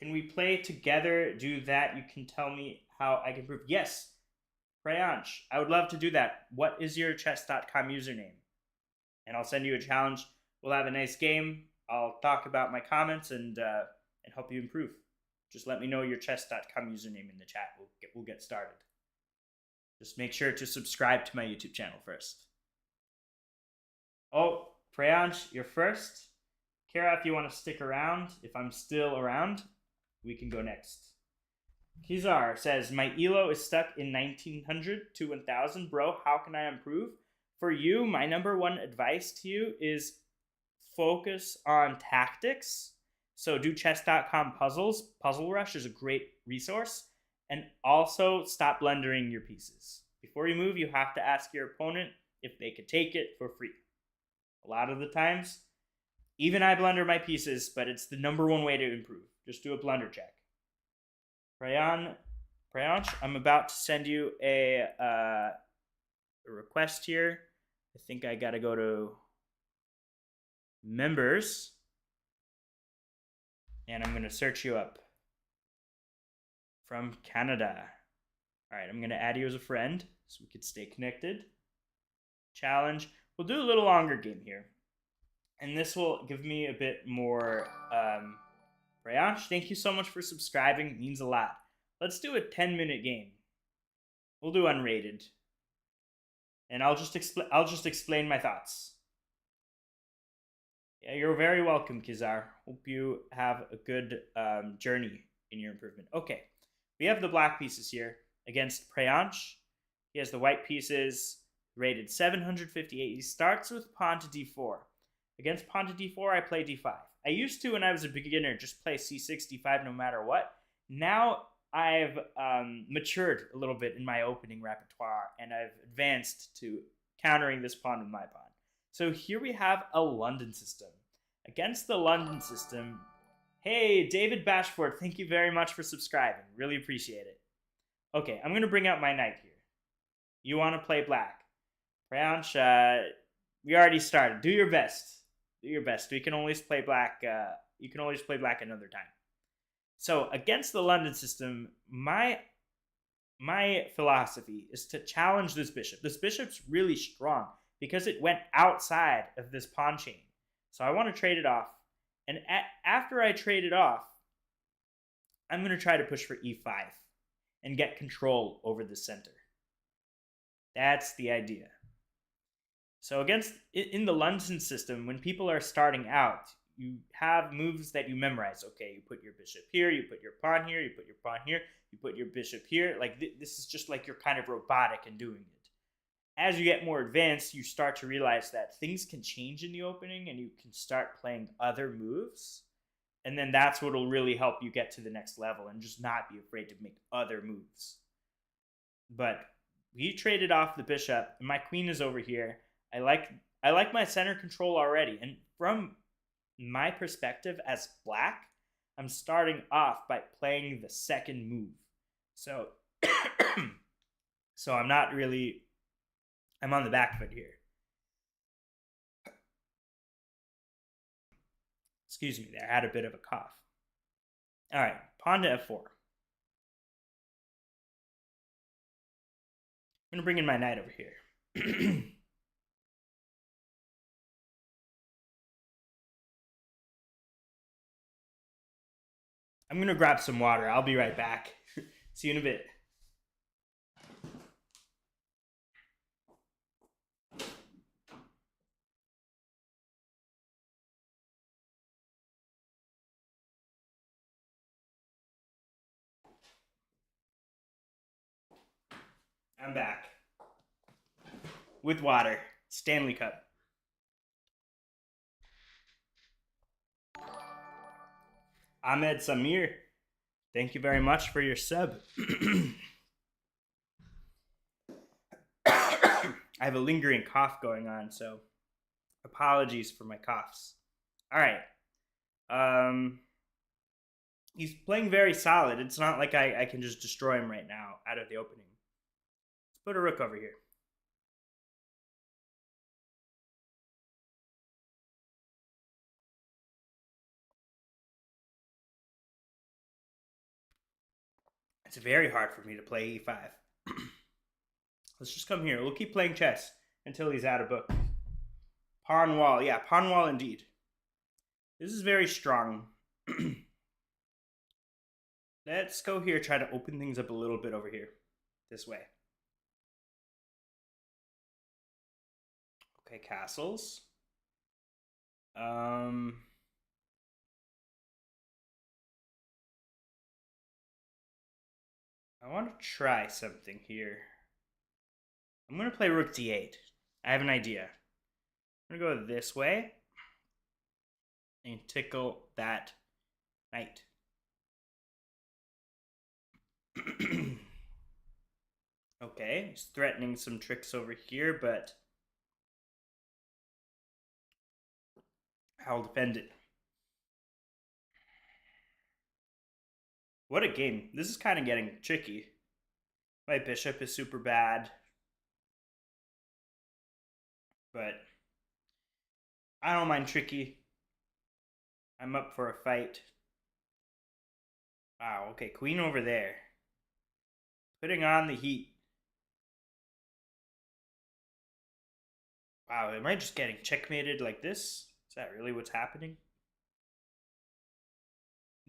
Can we play together? Do that. You can tell me how I can prove. Yes. Preange, I would love to do that. What is your chess.com username? And I'll send you a challenge. We'll have a nice game. I'll talk about my comments and help you improve. Just let me know your chess.com username in the chat. We'll get started. Just make sure to subscribe to my YouTube channel first. Oh, Preange, you're first. Kara, if you want to stick around, if I'm still around, we can go next. Kizar says, my ELO is stuck in 1900 to 1000. Bro, how can I improve? for you, my number one advice to you is focus on tactics. So do chess.com puzzles. Puzzle Rush is a great resource. And also stop blundering your pieces. Before you move, you have to ask your opponent if they could take it for free. A lot of the times, even I blunder my pieces, but it's the number one way to improve. Just do a blunder check. Prayanch, I'm about to send you a request here. I think I gotta go to members, and I'm gonna search you up. From Canada. All right, I'm gonna add you as a friend so we could stay connected. Challenge. We'll do a little longer game here, and this will give me a bit more. Prayanch, thank you so much for subscribing. It means a lot. Let's do a 10-minute game. We'll do unrated, and I'll just explain my thoughts. Yeah, you're very welcome, Kizar. Hope you have a good journey in your improvement. Okay. We have the black pieces here against Prayanch. He has the white pieces rated 758. He starts with pawn to d4. Against pawn to d4, I play d5. I used to, when I was a beginner, just play c6, d5 no matter what. Now I've matured a little bit in my opening repertoire, and I've advanced to countering this pawn with my pawn. So here we have a London system. Against the London system, hey, David Bashford, thank you very much for subscribing. Really appreciate it. Okay, I'm going to bring out my knight here. You want to play black. Prayanch, we already started. Do your best. Do your best. We can always play black. You can always play black another time. So, against the London system, my philosophy is to challenge this bishop. This bishop's really strong because it went outside of this pawn chain. So I want to trade it off. And after I trade it off, I'm going to try to push for e5 and get control over the center. That's the idea. So in the London system, when people are starting out, you have moves that you memorize. Okay, you put your bishop here, you put your pawn here, you put your pawn here, you put your bishop here. Like this is just like you're kind of robotic in doing it. As you get more advanced, you start to realize that things can change in the opening and you can start playing other moves. And then that's what will really help you get to the next level and just not be afraid to make other moves. But we traded off the bishop, and my queen is over here. I like my center control already. And from my perspective as black, I'm starting off by playing the second move. So, so I'm on the back foot here. Excuse me there, I had a bit of a cough. All right, pawn to f4. I'm going to bring in my knight over here. I'm going to grab some water. I'll be right back. See you in a bit. I'm back. With water. Stanley Cup. Ahmed Samir, thank you very much for your sub. I have a lingering cough going on, so apologies for my coughs. All right. He's playing very solid. It's not like I can just destroy him right now out of the opening. Let's put a rook over here. It's very hard for me to play e5. Let's just come here. We'll keep playing chess until he's out of book. Pawn wall. Yeah, pawn wall indeed. This is very strong. Let's go here, try to open things up a little bit over here. This way. Okay, castles. I want to try something here. I'm going to play rook d8. I have an idea. I'm going to go this way and tickle that knight. Okay, he's threatening some tricks over here, but I'll defend it. What a game. This is kind of getting tricky. My bishop is super bad. But I don't mind tricky. I'm up for a fight. Wow, okay, queen over there. Putting on the heat. Wow, am I just getting checkmated like this? Is that really what's happening?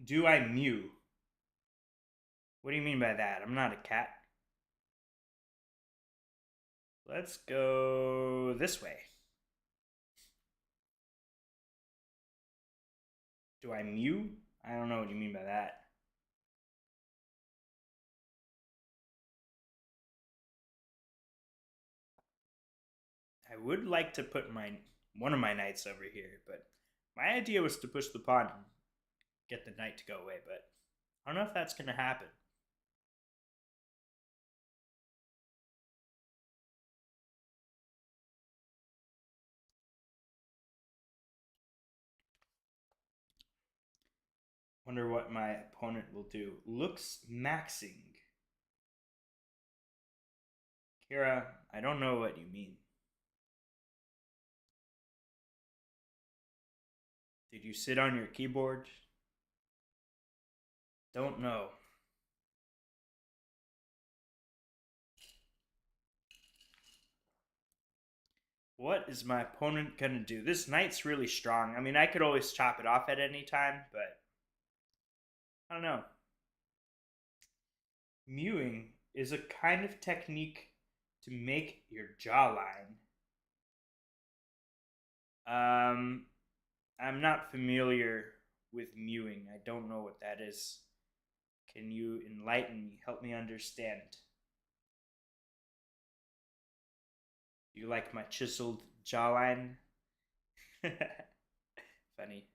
Do I mew? What do you mean by that? I'm not a cat. Let's go this way. Do I mew? I don't know what you mean by that. I would like to put one of my knights over here, but my idea was to push the pawn and get the knight to go away, but I don't know if that's going to happen. Wonder what my opponent will do. Looks maxing. Kira, I don't know what you mean. Did you sit on your keyboard? Don't know. What is my opponent gonna do? This knight's really strong. I mean, I could always chop it off at any time, but I don't know. Mewing is a kind of technique to make your jawline. I'm not familiar with mewing. I don't know what that is. Can you enlighten me? Help me understand. Do you like my chiseled jawline? Funny.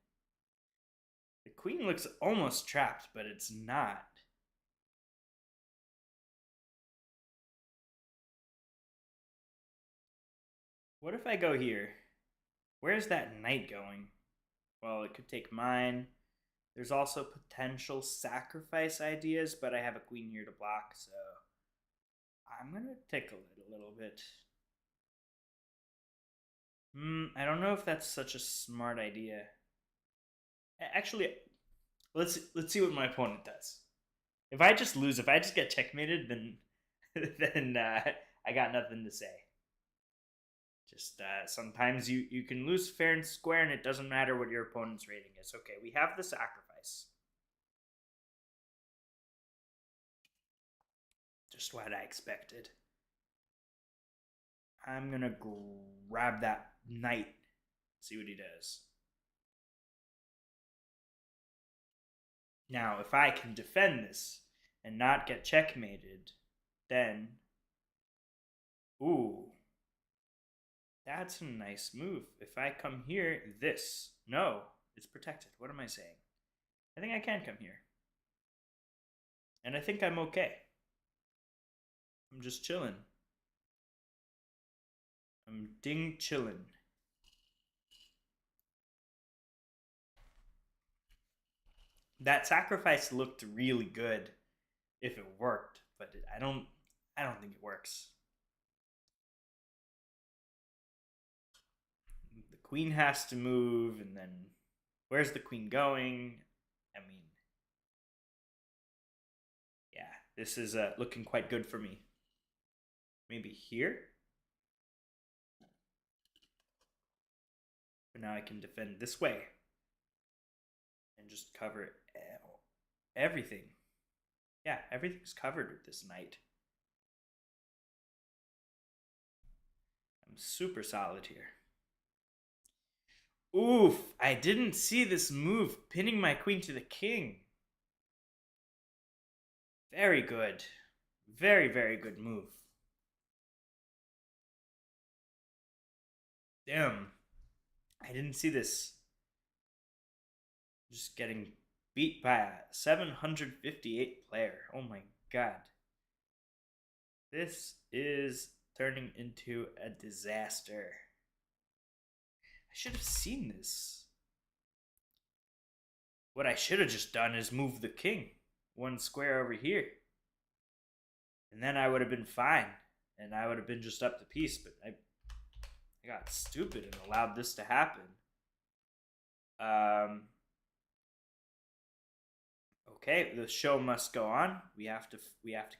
The queen looks almost trapped, but it's not. What if I go here? Where's that knight going? Well, it could take mine. There's also potential sacrifice ideas, but I have a queen here to block, so I'm going to tickle it a little bit. I don't know if that's such a smart idea. Actually, let's see what my opponent does. If I just lose, if I just get checkmated, then then I got nothing to say. Just sometimes you can lose fair and square, and it doesn't matter what your opponent's rating is. Okay, we have the sacrifice. Just what I expected. I'm gonna grab that knight. See what he does. Now, if I can defend this and not get checkmated, then... Ooh. That's a nice move. If I come here, this. No, it's protected. What am I saying? I think I can come here. And I think I'm okay. I'm just chilling. I'm ding chillin'. That sacrifice looked really good if it worked, but I don't think it works. The queen has to move, and then where's the queen going? I mean, yeah, this is looking quite good for me. Maybe here? But now I can defend this way and just cover everything. Yeah, everything's covered with this knight. I'm super solid here. Oof, I didn't see this move, pinning my queen to the king. Very good. Very, very good move. Damn. I didn't see this. Just getting beat by a 758 player. Oh my god. This is turning into a disaster. I should have seen this. What I should have just done is move the king one square over here. And then I would have been fine. And I would have been just up the piece. But I got stupid and allowed this to happen. Okay, the show must go on. We have to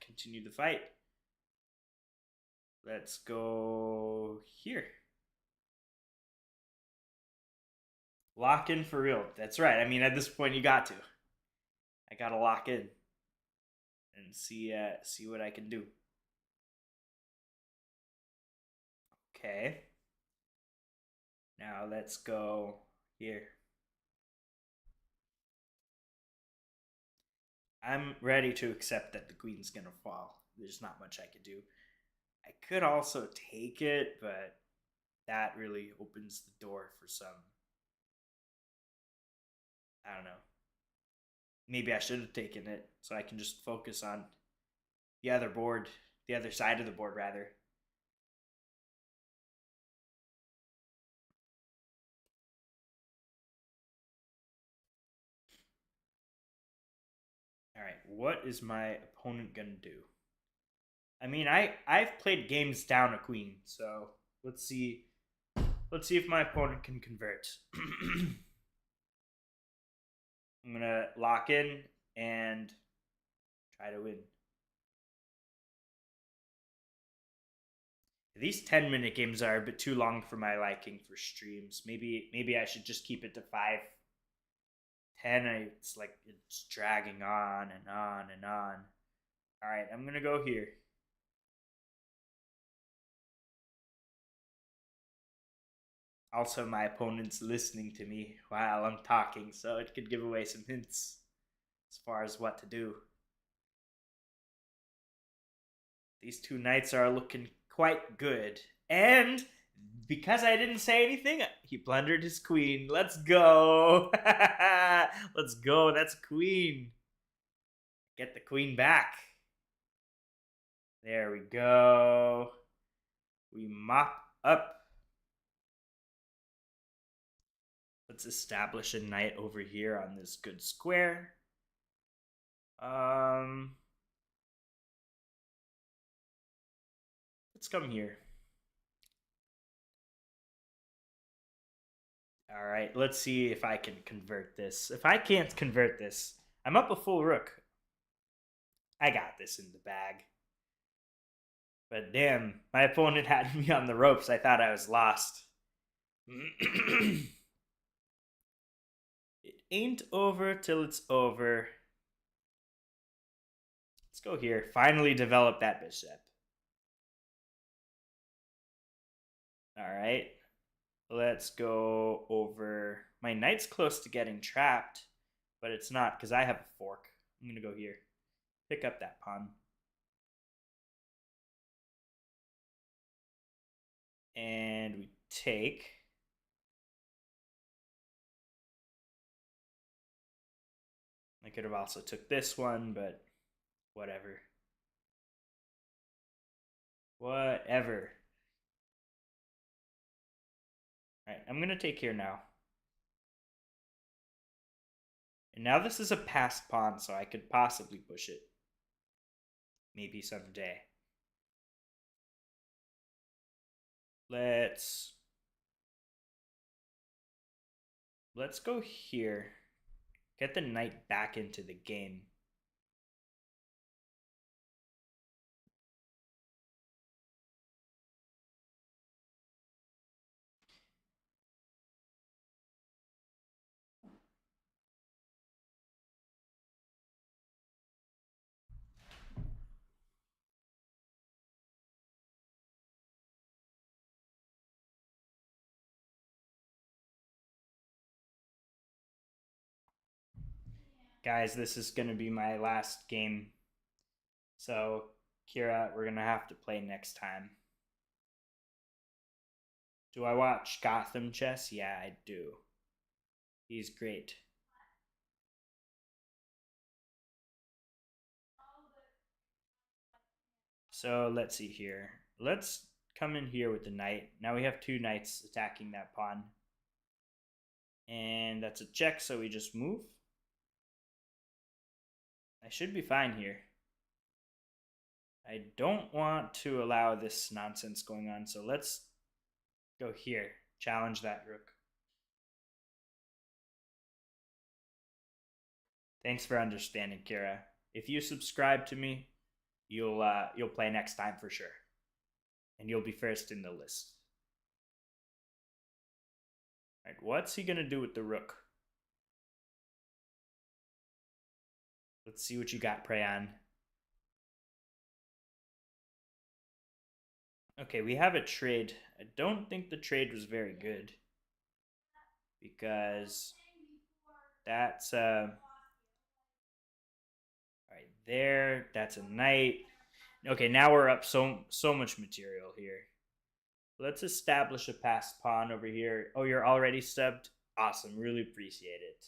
continue the fight. Let's go here. Lock in for real. That's right. I mean, at this point, you got to. I gotta lock in and see what I can do. Okay. Now let's go here. I'm ready to accept that the queen's gonna fall. There's not much I could do. I could also take it, but that really opens the door for some. I don't know. Maybe I should have taken it so I can just focus on the other board, the other side of the board, rather. All right, what is my opponent gonna do? I mean, I've played games down a queen, so let's see. Let's see if my opponent can convert. I'm gonna lock in and try to win. These 10-minute games are a bit too long for my liking for streams. Maybe I should just keep it to 5. 10, it's like it's dragging on and on and on. All right, I'm gonna go here. Also, my opponent's listening to me while I'm talking, so it could give away some hints as far as what to do. These two knights are looking quite good. And because I didn't say anything, he plundered his queen. Let's go. Let's go. That's a queen. Get the queen back. There we go. We mop up. Let's establish a knight over here on this good square. Let's come here. All right, let's see if I can convert this. If I can't convert this, I'm up a full rook. I got this in the bag. But damn, my opponent had me on the ropes. I thought I was lost. It ain't over till it's over. Let's go here. Finally develop that bishop. All right. Let's go over. My knight's close to getting trapped, but it's not because I have a fork. I'm going to go here. Pick up that pawn. And we take. I could have also took this one, but whatever. Whatever. All right, I'm going to take here now. And now this is a passed pawn, so I could possibly push it. Maybe someday. Let's go here. Get the knight back into the game. Guys, this is going to be my last game. So, Kira, we're going to have to play next time. Do I watch Gotham Chess? Yeah, I do. He's great. So let's see here. Let's come in here with the knight. Now we have two knights attacking that pawn. And that's a check, so we just move. I should be fine here. I don't want to allow this nonsense going on, so let's go here. Challenge that rook. Thanks for understanding, Kira. If you subscribe to me, you'll play next time for sure. And you'll be first in the list. Alright, what's he gonna do with the rook? Let's see what you got, Prayan. Okay, we have a trade. I don't think the trade was very good. Because that's right there. That's a knight. Okay, now we're up so much material here. Let's establish a passed pawn over here. Oh, you're already stubbed? Awesome, really appreciate it.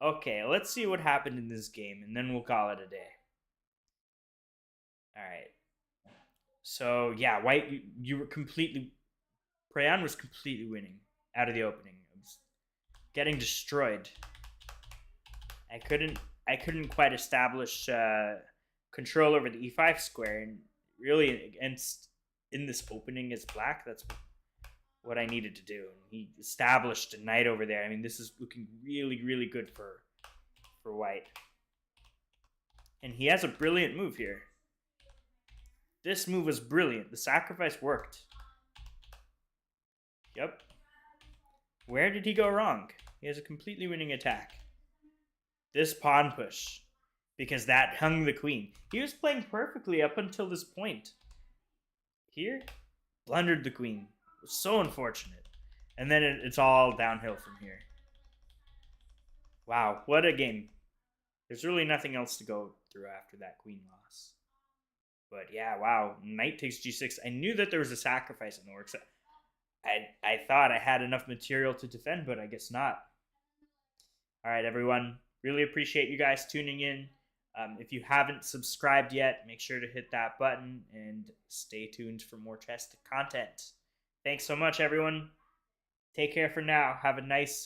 Okay, let's see what happened in this game, and then we'll call it a day. Alright. So, yeah, white, you were completely... Prayan was completely winning out of the opening. It was getting destroyed. I couldn't quite establish control over the e5 square, and really against in this opening as black, that's what I needed to do. And he established a knight over there. I mean, this is looking really good for white. And he has a brilliant move here. This move was brilliant. The sacrifice worked. Yep. Where did he go wrong? He has a completely winning attack. This pawn push, because that hung the queen. He was playing perfectly up until this point. Here, blundered the queen. It was so unfortunate. And then it's all downhill from here. Wow, what a game. There's really nothing else to go through after that queen loss. But yeah, wow, knight takes g6. I knew that there was a sacrifice in the works. I thought I had enough material to defend, but I guess not. All right, everyone. Really appreciate you guys tuning in. If you haven't subscribed yet, make sure to hit that button and stay tuned for more chess content. Thanks so much, everyone. Take care for now. Have a nice